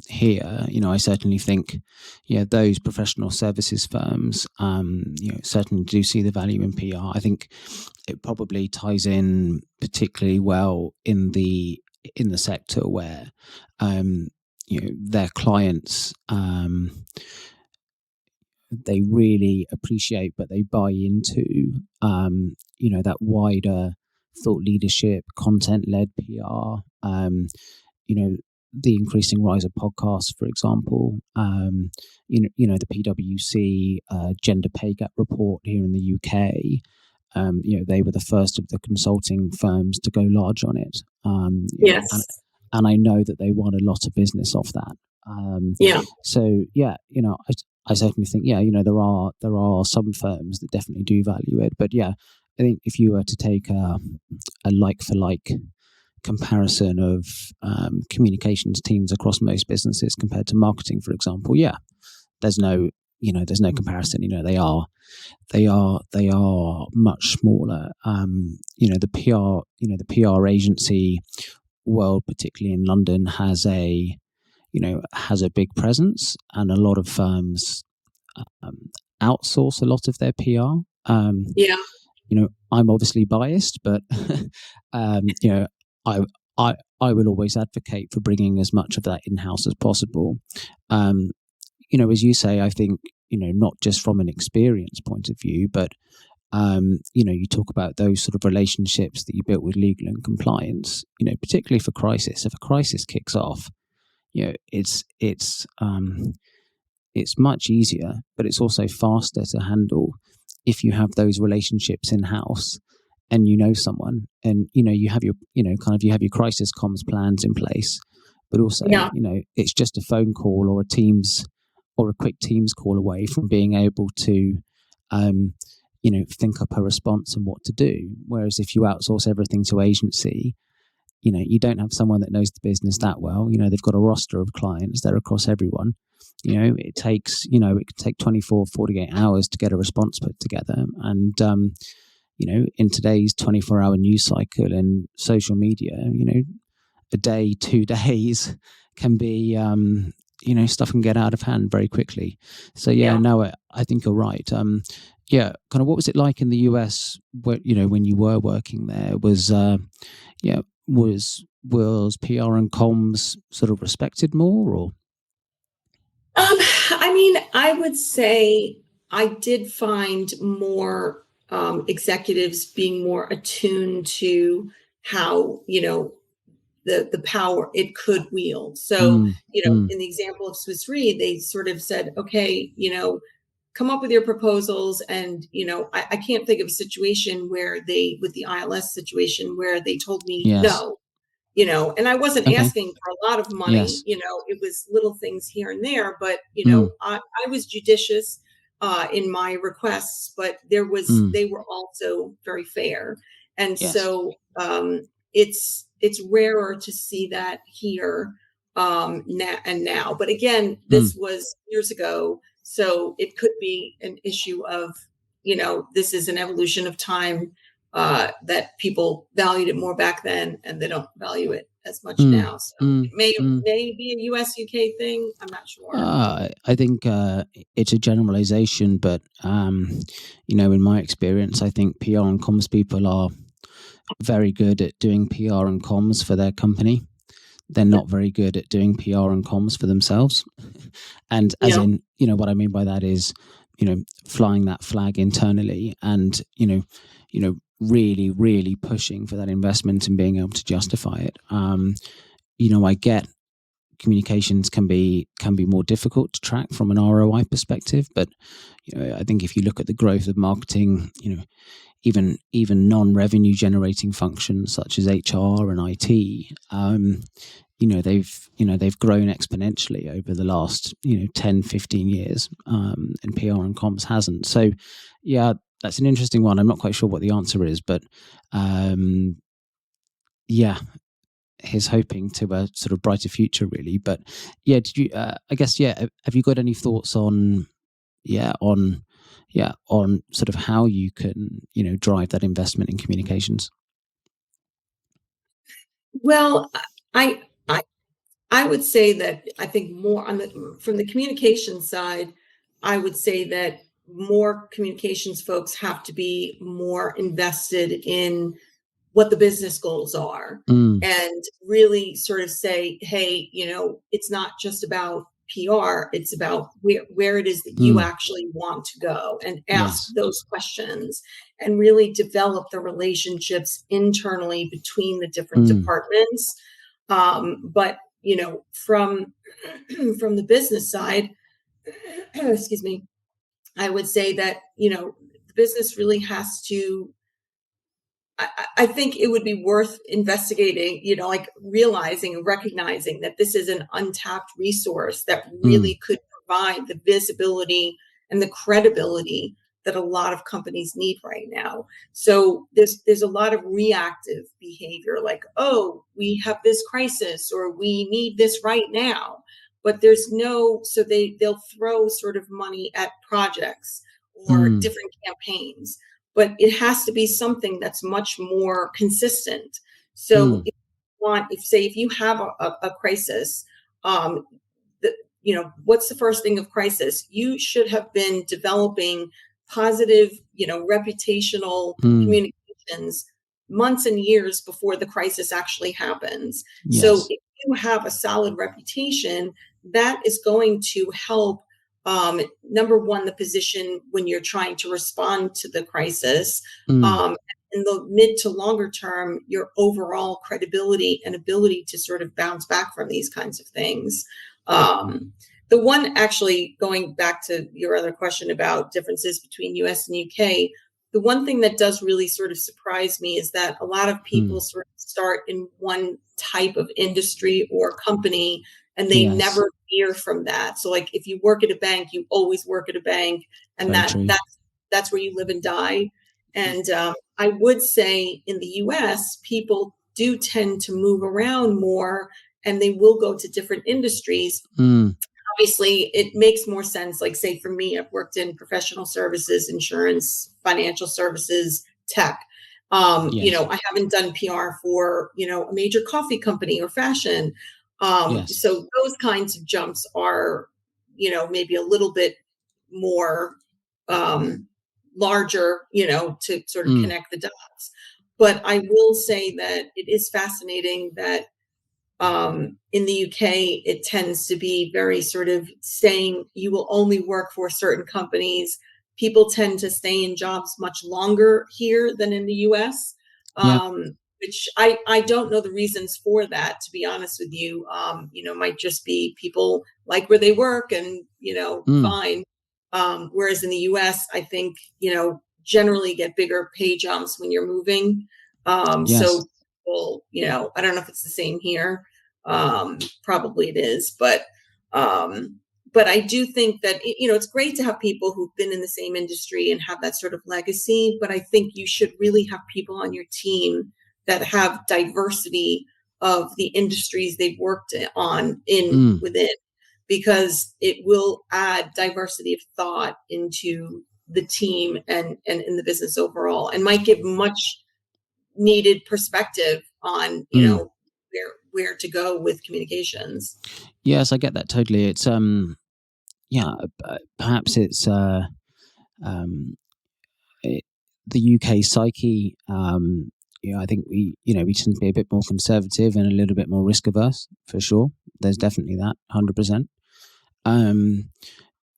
here. I certainly think, yeah, those professional services firms, certainly do see the value in PR. I think it probably ties in particularly well in the sector where their clients, they really appreciate, but they buy into, that wider thought leadership, content led PR. You know, the increasing rise of podcasts, for example. The PwC gender pay gap report here in the UK. They were the first of the consulting firms to go large on it. And Yes. I know that they want a lot of business off that. Um, Yeah. so yeah, I certainly think, yeah, there are some firms that definitely do value it, but yeah, I think if you were to take a like for like comparison of communications teams across most businesses compared to marketing, for example, yeah, there's no there's no comparison. They are much smaller. The PR the PR agency world, particularly in London, has a big presence, and a lot of firms um, outsource a lot of their PR. Yeah. I'm obviously biased, but you know, I I will always advocate for bringing as much of that in house as possible. Um, as you say, I think not just from an experience point of view, but you talk about those sort of relationships that you built with legal and compliance. Particularly for crisis. If a crisis kicks off, it's much easier, but it's also faster to handle if you have those relationships in house and someone, and you have your you have your crisis comms plans in place, but also Yeah. it's just a phone call or a Teams or a quick Teams call away from being able to um, think up a response and what to do. Whereas if you outsource everything to agency, you don't have someone that knows the business that well. They've got a roster of clients, they're across everyone. It takes it can take 24, 48 hours to get a response put together. And in today's 24-hour news cycle and social media, a day, 2 days can be stuff can get out of hand very quickly. So yeah, Yeah. no, I think you're right. Yeah, kind of what was it like in the US when you were working there? Was PR and comms sort of respected more, or I mean, I would say I did find more executives being more attuned to how, the power it could wield. So, mm, mm, in the example of Swiss Re, they sort of said, okay, come up with your proposals. And, I can't think of a situation where with the ILS situation where they told me yes, no, and I wasn't okay, asking for a lot of money, yes, it was little things here and there, but, mm, I was judicious in my requests, but mm, they were also very fair. And yes, so it's rarer to see that here now. But again, mm, this was years ago. So it could be an issue of, this is an evolution of time that people valued it more back then, and they don't value it as much mm, now. So it mm, mm. may be a US UK thing. I'm not sure. I think it's a generalization, but in my experience, I think PR and comms people are very good at doing PR and comms for their company. They're Yeah, not very good at doing PR and comms for themselves. And as yeah, in, what I mean by that is, flying that flag internally, and really, really pushing for that investment and being able to justify it. I get communications can be more difficult to track from an ROI perspective, but I think if you look at the growth of marketing, even non-revenue generating functions such as HR and IT, they've grown exponentially over the last 10, 15 years, and PR and comms hasn't. So yeah, that's an interesting one. I'm not quite sure what the answer is, but yeah, he's hoping to a sort of brighter future, really. But yeah, did you? I guess yeah. Have you got any thoughts on yeah on on sort of how you can drive that investment in communications? well, I I I would say that I think more from the communication side, I would say that more communications folks have to be more invested in what the business goals are, Mm, and really sort of say, hey, it's not just about PR, it's about where it is that you mm, actually want to go, and ask yes. those questions, and really develop the relationships internally between the different Mm, departments. But from from the business side, excuse me, I would say that the business really has to I think it would be worth investigating, like realizing and recognizing that this is an untapped resource that Mm, really could provide the visibility and the credibility that a lot of companies need right now. So there's a lot of reactive behavior, like, oh, we have this crisis or we need this right now. But there's no, so they'll throw sort of money at projects or mm, different campaigns, but it has to be something that's much more consistent. So mm, if you have a crisis, um, the, what's the first thing of crisis? You should have been developing positive, reputational mm. communications months and years before the crisis actually happens. So Yes. if you have a solid reputation, that is going to help, number one, the position when you're trying to respond to the crisis. Mm, Um, in the mid to longer term, your overall credibility and ability to sort of bounce back from these kinds of things. Um, the one, actually, going back to your other question about differences between US and UK, the one thing that does really sort of surprise me is that a lot of people mm. sort of start in one type of industry or company and they Yes. never veer from that. So like if you work at a bank, you always work at a bank, and Very true. that's where you live and die. And I would say in the US, people do tend to move around more and they will go to different industries. Mm, Obviously, it makes more sense. Like, say, for me, I've worked in professional services, insurance, financial services, tech. yes. I haven't done PR for, a major coffee company or fashion. Yes. So those kinds of jumps are, maybe a little bit more um, larger, to sort of Mm, connect the dots. But I will say that it is fascinating that in the UK, it tends to be very sort of saying you will only work for certain companies. People tend to stay in jobs much longer here than in the US, yeah. which I don't know the reasons for that, to be honest with you. Might just be people like where they work and, Mm, fine. Whereas in the US, I think, generally get bigger pay jumps when you're moving. yes. So, well, I don't know if it's the same here. Probably it is, um, but I do think that it's great to have people who've been in the same industry and have that sort of legacy. But I think you should really have people on your team that have diversity of the industries they've worked on in Mm, within, because it will add diversity of thought into the team and in the business overall, and might give much needed perspective on mm. where to go with communications. Yes, I get that totally. It's yeah, perhaps it's um, it, the UK psyche. I think we tend to be a bit more conservative and a little bit more risk averse for sure. There's definitely that, 100%. Um,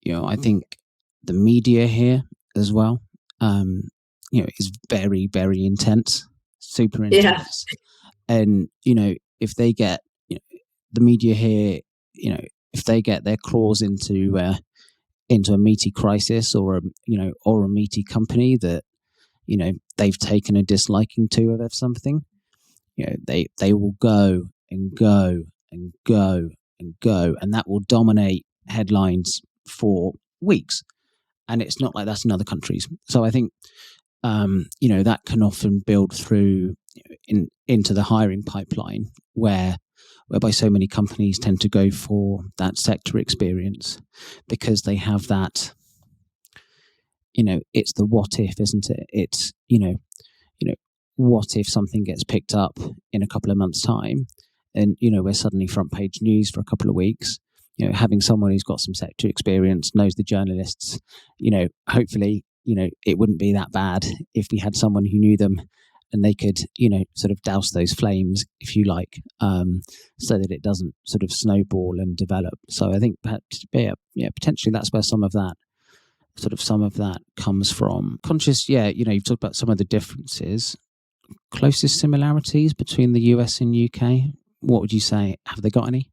I think the media here as well, um, is very, very intense, super Yeah. intense. And, if they get, the media here, if they get their claws into a meaty crisis or a meaty company that, they've taken a disliking to of something, they will go and go and go and go, and that will dominate headlines for weeks. And it's not like that in other countries. So I think that can often build through into the hiring pipeline, whereby so many companies tend to go for that sector experience because they have that. It's the what if, isn't it? It's what if something gets picked up in a couple of months' time, and we're suddenly front page news for a couple of weeks. Having someone who's got some sector experience, knows the journalists, hopefully, it wouldn't be that bad if we had someone who knew them and they could, sort of douse those flames, if you like, so that it doesn't sort of snowball and develop. So I think perhaps, yeah, potentially that's where some of that comes from. Conscious, yeah, you've talked about some of the differences. Closest similarities between the US and UK? What would you say? Have they got any?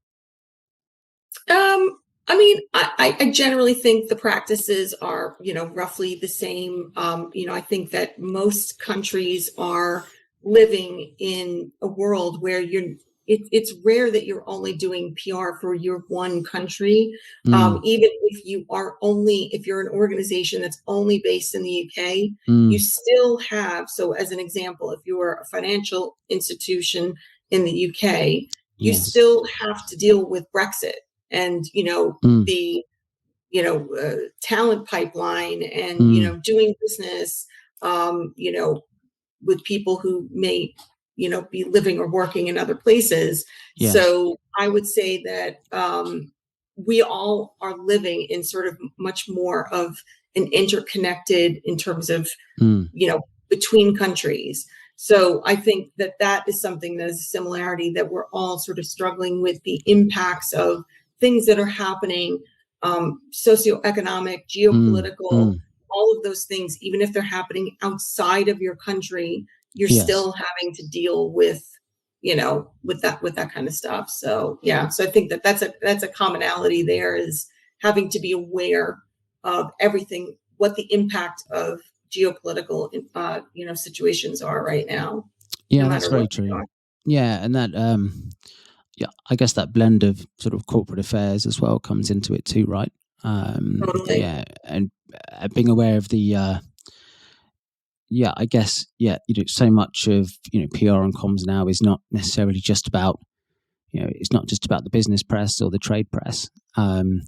Um, I mean, I generally think the practices are, roughly the same. I think that most countries are living in a world where it's rare that you're only doing PR for your one country. Mm, Even if you're an organization that's only based in the UK, you mm, still have, so as an example, if you're a financial institution in the UK, you yes. still have to deal with Brexit and, Mm, the, talent pipeline and, mm, doing business, with people who may, be living or working in other places. yes. So I would say that we all are living in sort of much more of an interconnected in terms of, Mm, between countries. So I think that that is something that is a similarity that we're all sort of struggling with the impacts of things that are happening, socioeconomic, mm, geopolitical, mm, all of those things, even if they're happening outside of your country, you're yes. still having to deal with, with that kind of stuff. So yeah, so I think that that's a commonality there, is having to be aware of everything, what the impact of geopolitical, situations are right now, no Yeah, that's matter what very they true. are. Yeah, and that yeah, I guess that blend of sort of corporate affairs as well comes into it too, right? Totally. Yeah, and being aware of the yeah, I guess yeah, so much of PR and comms now is not necessarily just about it's not just about the business press or the trade press. Um,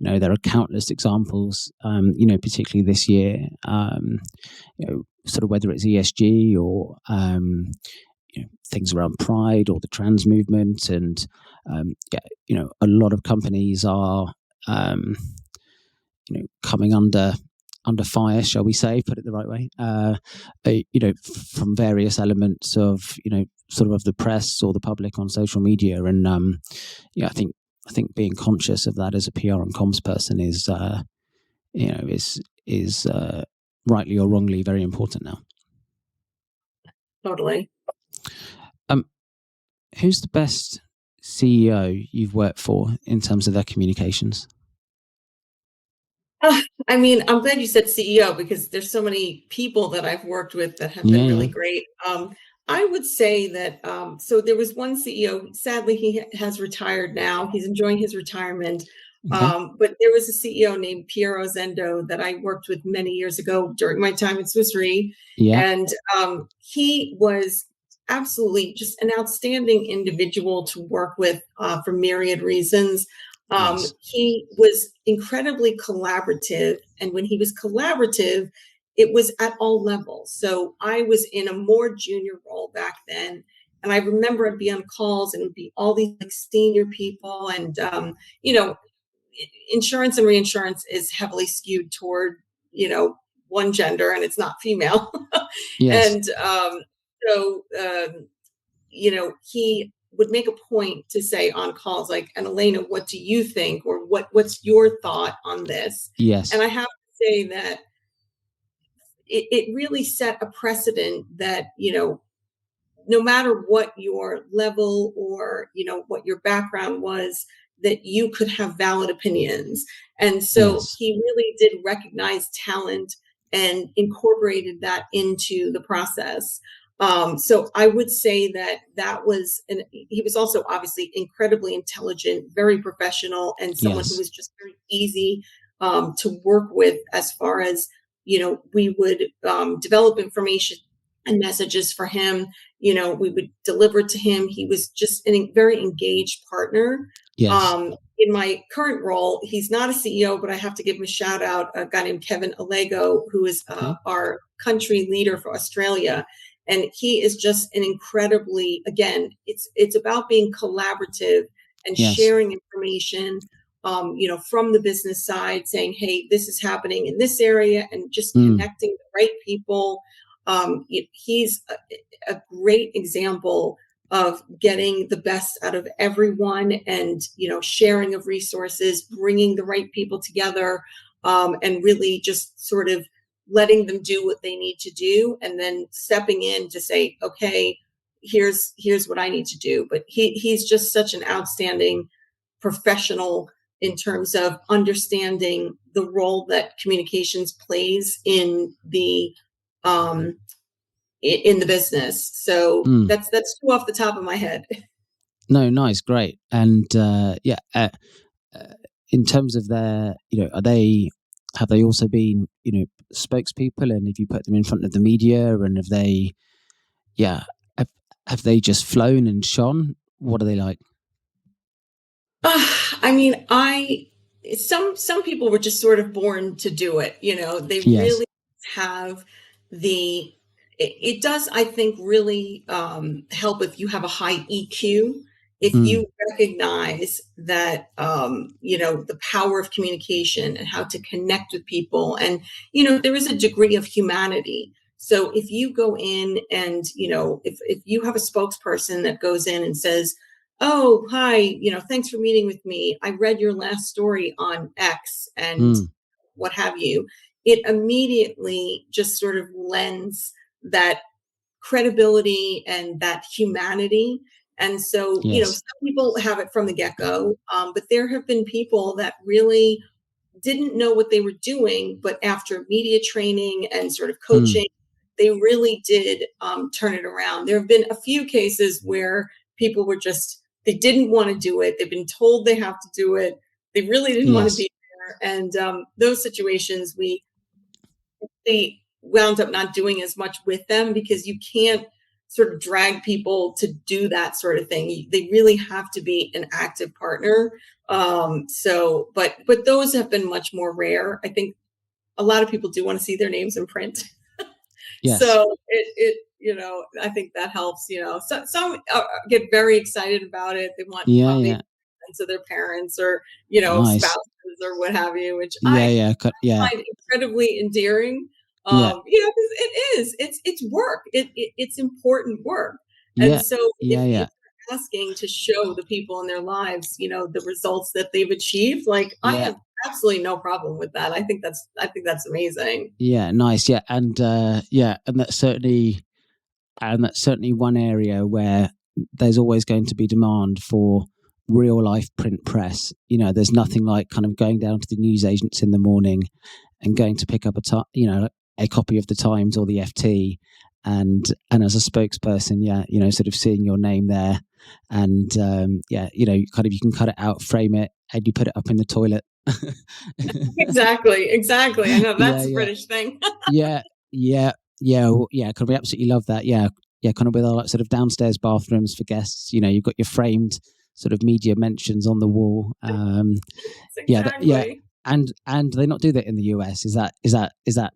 there are countless examples. Particularly this year. Sort of whether it's ESG or things around pride or the trans movement, and yeah, a lot of companies are um, coming under fire, shall we say, put it the right way, from various elements of sort of the press or the public on social media, and yeah, I think being conscious of that as a PR and comms person is is rightly or wrongly very important now. Totally. Um, who's the best CEO you've worked for in terms of their communications? I mean, I'm glad you said CEO because there's so many people that I've worked with that have Yeah, been really yeah. great. I would say that, so there was one CEO, sadly, he has retired now. He's enjoying his retirement. Okay. But there was a CEO named Piero Zendo that I worked with many years ago during my time in Swiss Re. Yeah. And he was absolutely just an outstanding individual to work with, for myriad reasons. Yes. He was incredibly collaborative. And when he was collaborative, it was at all levels. So I was in a more junior role back then. And I remember I'd be on calls and it would be all these like senior people. And, insurance and reinsurance is heavily skewed toward, one gender and it's not female. Yes. And so, he would make a point to say on calls like, and Alayna, what do you think? Or what's your thought on this? And Yes. I have to say that it really set a precedent that, no matter what your level or, what your background was, that you could have valid opinions. And so Yes. he really did recognize talent and incorporated that into the process. So I would say that he was also obviously incredibly intelligent, very professional, and someone who Yes. was just very easy to work with as far as, we would develop information and messages for him. We would deliver to him. He was just a very engaged partner. Yes. In my current role, he's not a CEO, but I have to give him a shout out, a guy named Kevin Allego, who is Okay. our country leader for Australia. And he is just an incredibly, again, it's about being collaborative and Yes. sharing information, from the business side, saying, hey, this is happening in this area, and just Mm. connecting the right people. He's a great example of getting the best out of everyone, and sharing of resources, bringing the right people together, and really just sort of letting them do what they need to do, and then stepping in to say, okay, here's what I need to do. But he's just such an outstanding professional in terms of understanding the role that communications plays um, in the business. So Mm. that's two off the top of my head. No, nice, great. And in terms of their, have they also been, spokespeople, and if you put them in front of the media, and have they, yeah, have, have they just flown and shone? What are they like? I mean, I some people were just sort of born to do it. They Yes. really have the. It does, I think, really help if you have a high EQ. If Mm, you recognize that, the power of communication and how to connect with people, and there is a degree of humanity. So if you go in and if you have a spokesperson that goes in and says, "Oh, hi, thanks for meeting with me. I read your last story on X and mm, what have you." It immediately just sort of lends that credibility and that humanity. And so, yes. some people have it from the get go, but there have been people that really didn't know what they were doing, but after media training and sort of Mm, coaching, they really did turn it around. There have been a few cases where people were just, they didn't want to do it. They've been told they have to do it. They really didn't want to yes. be there. And those situations, we wound up not doing as much with them because you can't sort of drag people to do that sort of thing. They really have to be an active partner. But those have been much more rare. I think a lot of people do want to see their names in print. Yes. So I think that helps. Some get very excited about it. They want Yeah. maybe Yeah. friends of their parents or Nice. spouses or what have you, which Yeah. I Yeah. Yeah. find incredibly endearing. Yeah. 'Cause it's work. It's important work, and Yeah. so Yeah. if Yeah. you're asking to show the people in their lives, the results that they've achieved, like I Yeah. have absolutely no problem with that. I think that's amazing. Yeah. Nice. Yeah. And and that's certainly one area where there's always going to be demand for real life print press. There's nothing like kind of going down to the newsagents in the morning and going to pick up a copy of the Times or the FT, and as a spokesperson, sort of seeing your name there, and kind of you can cut it out, frame it, and you put it up in the toilet. Exactly, exactly. I know Yeah, that's a yeah, British thing. yeah, yeah, yeah, yeah. Kind of, we absolutely love that. Yeah, yeah. Kind of with our like, sort of downstairs bathrooms for guests. You've got your framed sort of media mentions on the wall. Yeah, Exactly. and do they not do that in the US? Is that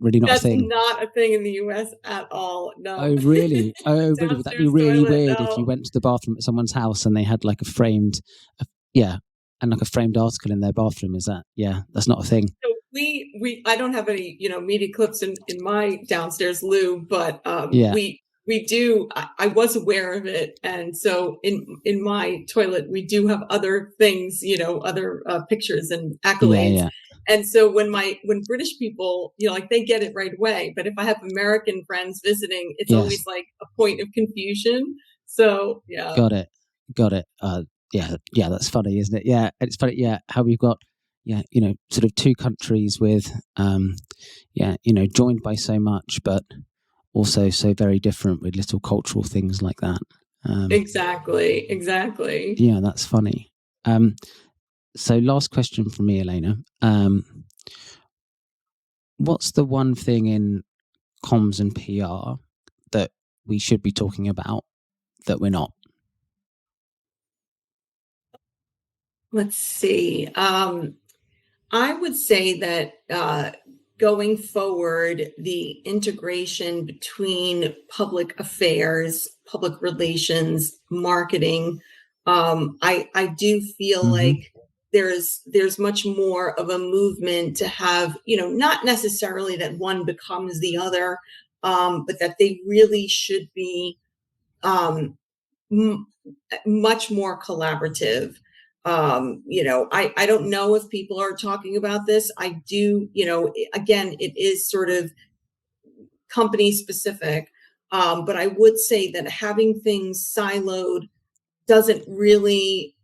really not a That's thing? not a thing in the US at all. Oh, No. really? Oh, really? Would that be Downstairs really toilet, weird if you no. went to the bathroom at someone's house and they had like a yeah, and like a framed article in their bathroom? Is that, yeah, that's not a thing. So I don't have any, media clips in my downstairs loo, but Yeah, we do. I was aware of it, and so in my toilet we do have other things, other pictures and yeah, accolades. yeah, And so when British people, like they get it right away, but if I have American friends visiting, it's yes, always like a point of confusion. So yeah, got it, got it. Yeah, yeah, that's funny, isn't it? Yeah, it's funny. Yeah, how we've got, yeah, sort of two countries with, joined by so much, but also so very different with little cultural things like that. Um, exactly, exactly. yeah, that's funny. Um, so last question from me, Elena. What's the one thing in comms and PR that we should be talking about that we're not? Let's see. I would say that going forward, the integration between public affairs, public relations, marketing, I do feel Hmm. like there's much more of a movement to have, not necessarily that one becomes the other, but that they really should be um, m- much more collaborative. I don't know if people are talking about this. I do, again, it is sort of company specific. But I would say that having things siloed doesn't really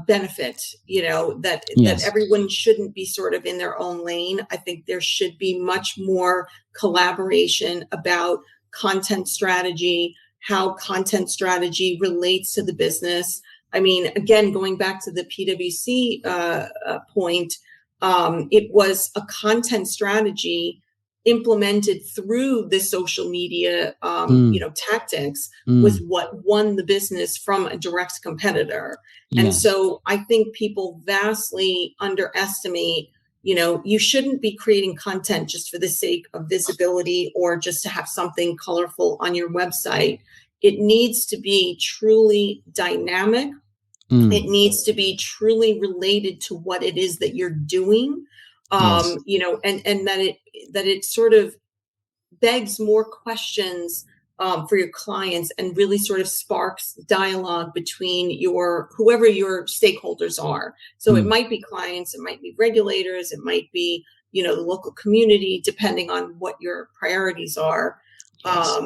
benefit, that Yes. everyone shouldn't be sort of in their own lane. I think there should be much more collaboration about content strategy, how content strategy relates to the business. I mean, again, going back to the PwC point, it was a content strategy implemented through the social media, tactics was what won the business from a direct competitor. And Yes. so I think people vastly underestimate, you shouldn't be creating content just for the sake of visibility or just to have something colorful on your website. It needs to be truly dynamic. It needs to be truly related to what it is that you're doing. Yes. And that it sort of begs more questions for your clients and really sort of sparks dialogue between whoever your stakeholders are. So it might be clients, it might be regulators, it might be, the local community, depending on what your priorities are. Yes.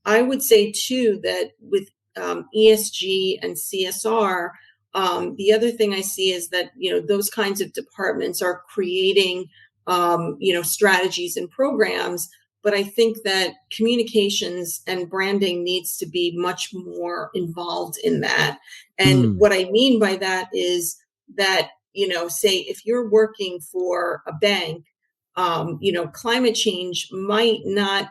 I would say too that with ESG and CSR, the other thing I see is that, those kinds of departments are creating, strategies and programs. But I think that communications and branding needs to be much more involved in that. And what I mean by that is that, say if you're working for a bank, climate change might not,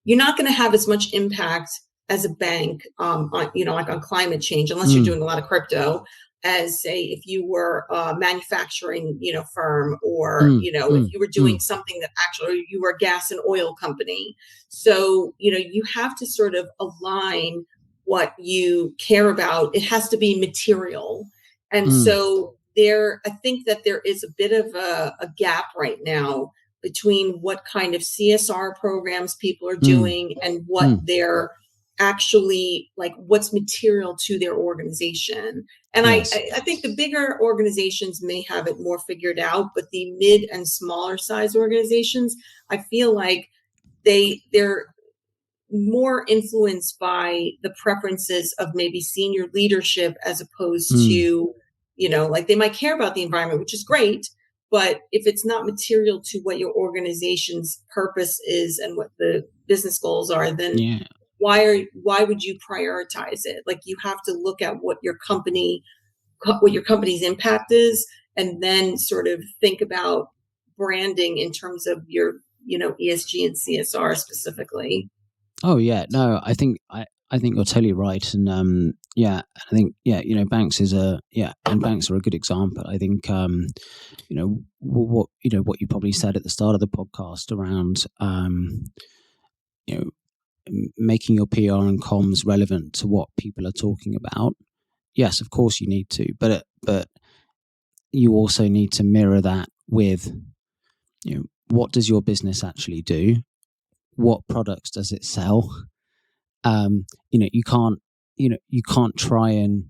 you're not going to have as much impact as a bank, on, like on climate change, unless you're doing a lot of crypto, as say if you were a manufacturing, firm, or, if you were doing something that actually you were a gas and oil company. So, you have to sort of align what you care about. It has to be material. And so I think that there is a bit of a gap right now between what kind of CSR programs people are doing and what they're actually, like, what's material to their organization. And Yes. I think the bigger organizations may have it more figured out, but the mid and smaller size organizations, I feel like they're more influenced by the preferences of maybe senior leadership, as opposed to, like, they might care about the environment, which is great, but if it's not material to what your organization's purpose is and what the business goals are, then Yeah. why would you prioritize it? Like, you have to look at what your company's impact is, and then sort of think about branding in terms of your, ESG and CSR specifically. Oh yeah, no, I think you're totally right, and I think banks and banks are a good example. I think what you probably said at the start of the podcast around you know making your PR and comms relevant to what people are talking about. Yes, of course you need to, but you also need to mirror that with what does your business actually do? What products does it sell? You can't you can't try and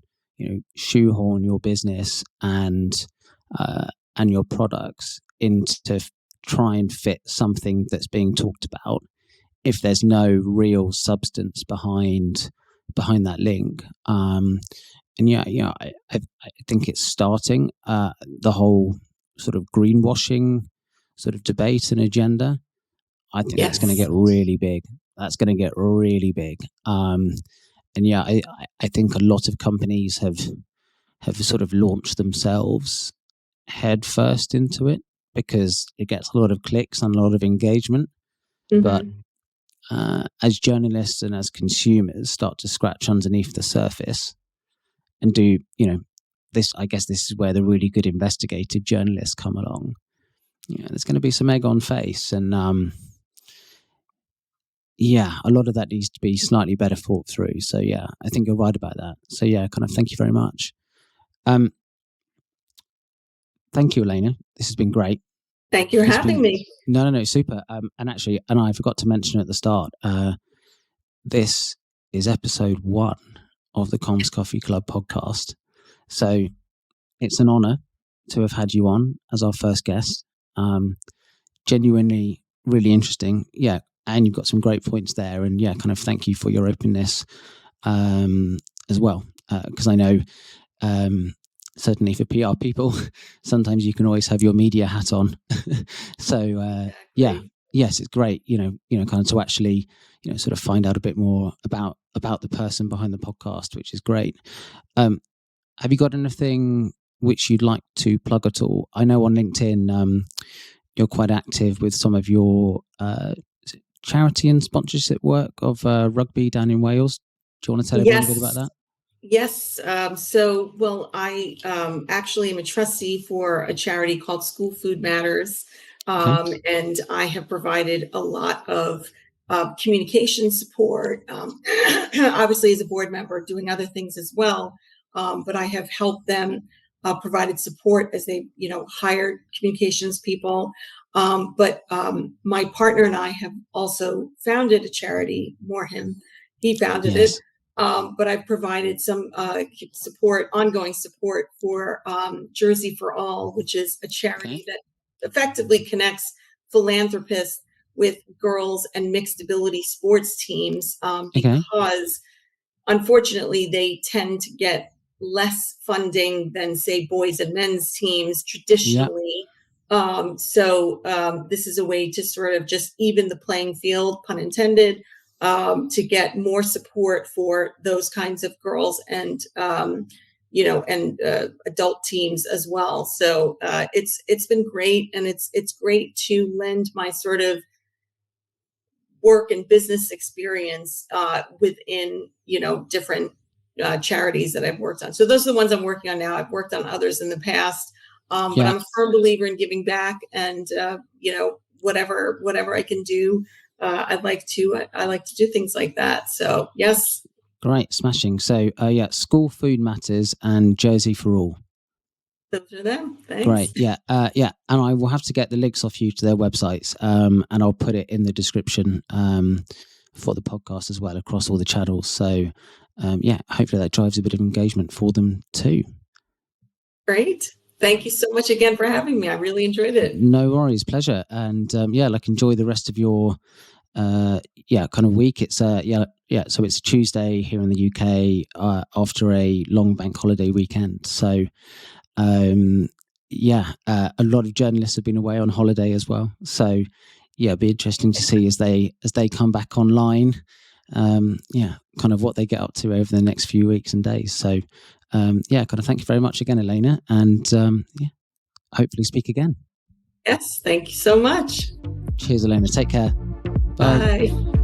shoehorn your business and your products into try and fit something that's being talked about if there's no real substance behind that link. I think it's starting the whole sort of greenwashing sort of debate and agenda. I think that's going to get really big. That's going to get really big. I think a lot of companies have sort of launched themselves head first into it because it gets a lot of clicks and a lot of engagement. But as journalists and as consumers start to scratch underneath the surface and do, this, I guess this is where the really good investigative journalists come along. There's going to be some egg on face, and a lot of that needs to be slightly better thought through. So I think you're right about that. So kind of thank you very much. Thank you, Alayna. This has been great. Thank you for having me. No, super. And I forgot to mention at the start, this is episode 1 of the Comms Coffee Club podcast. So it's an honor to have had you on as our first guest. Genuinely really interesting. Yeah. And you've got some great points there. And kind of thank you for your openness as well. Because I know certainly for PR people, sometimes you can always have your media hat on. So yes, it's great, kind of to actually, sort of find out a bit more about the person behind the podcast, which is great. Have you got anything which you'd like to plug at all? I know on LinkedIn, you're quite active with some of your charity and sponsorship work of rugby down in Wales. Do you want to tell everyone a bit about Yes. that? Yes. Well, I actually am a trustee for a charity called School Food Matters. Okay. And I have provided a lot of communication support, obviously, as a board member, doing other things as well. But I have helped them, provided support as they, hired communications people. But my partner and I have also founded a charity, more him. He founded it, Yes. but I've provided some support, ongoing support for Jersey for All, which is a Okay. charity that effectively connects philanthropists with girls and mixed ability sports teams, Okay. because unfortunately they tend to get less funding than, say, boys and men's teams Yeah. traditionally. So this is a way to sort of just even the playing field, pun intended, to get more support for those kinds of girls and adult teams as well. So it's been great, and it's great to lend my sort of work and business experience within different charities that I've worked on. So those are the ones I'm working on now. I've worked on others in the past, but Yeah. I'm a firm believer in giving back, and whatever I can do, I like to do things like that. So yes, Great. Smashing. So, yeah, School Food Matters and Jersey for All. those are them. Great. Thanks. Yeah. Yeah. And I will have to get the links off you to their websites. And I'll put it in the description for the podcast as well across all the channels. So, yeah, hopefully that drives a bit of engagement for them too. Great. Thank you so much again for having me. I really enjoyed it. No worries. Pleasure. And yeah, enjoy the rest of your kind of week. It's yeah. So it's a Tuesday here in the UK after a long bank holiday weekend. So yeah, a lot of journalists have been away on holiday as well. So yeah, it'll be interesting to see as they come back online. Yeah, kind of what they get up to over the next few weeks and days. So yeah, kind of thank you very much again, Alayna, and yeah, hopefully speak again. Yes, thank you so much. Cheers, Alayna. Take care. Bye. Bye.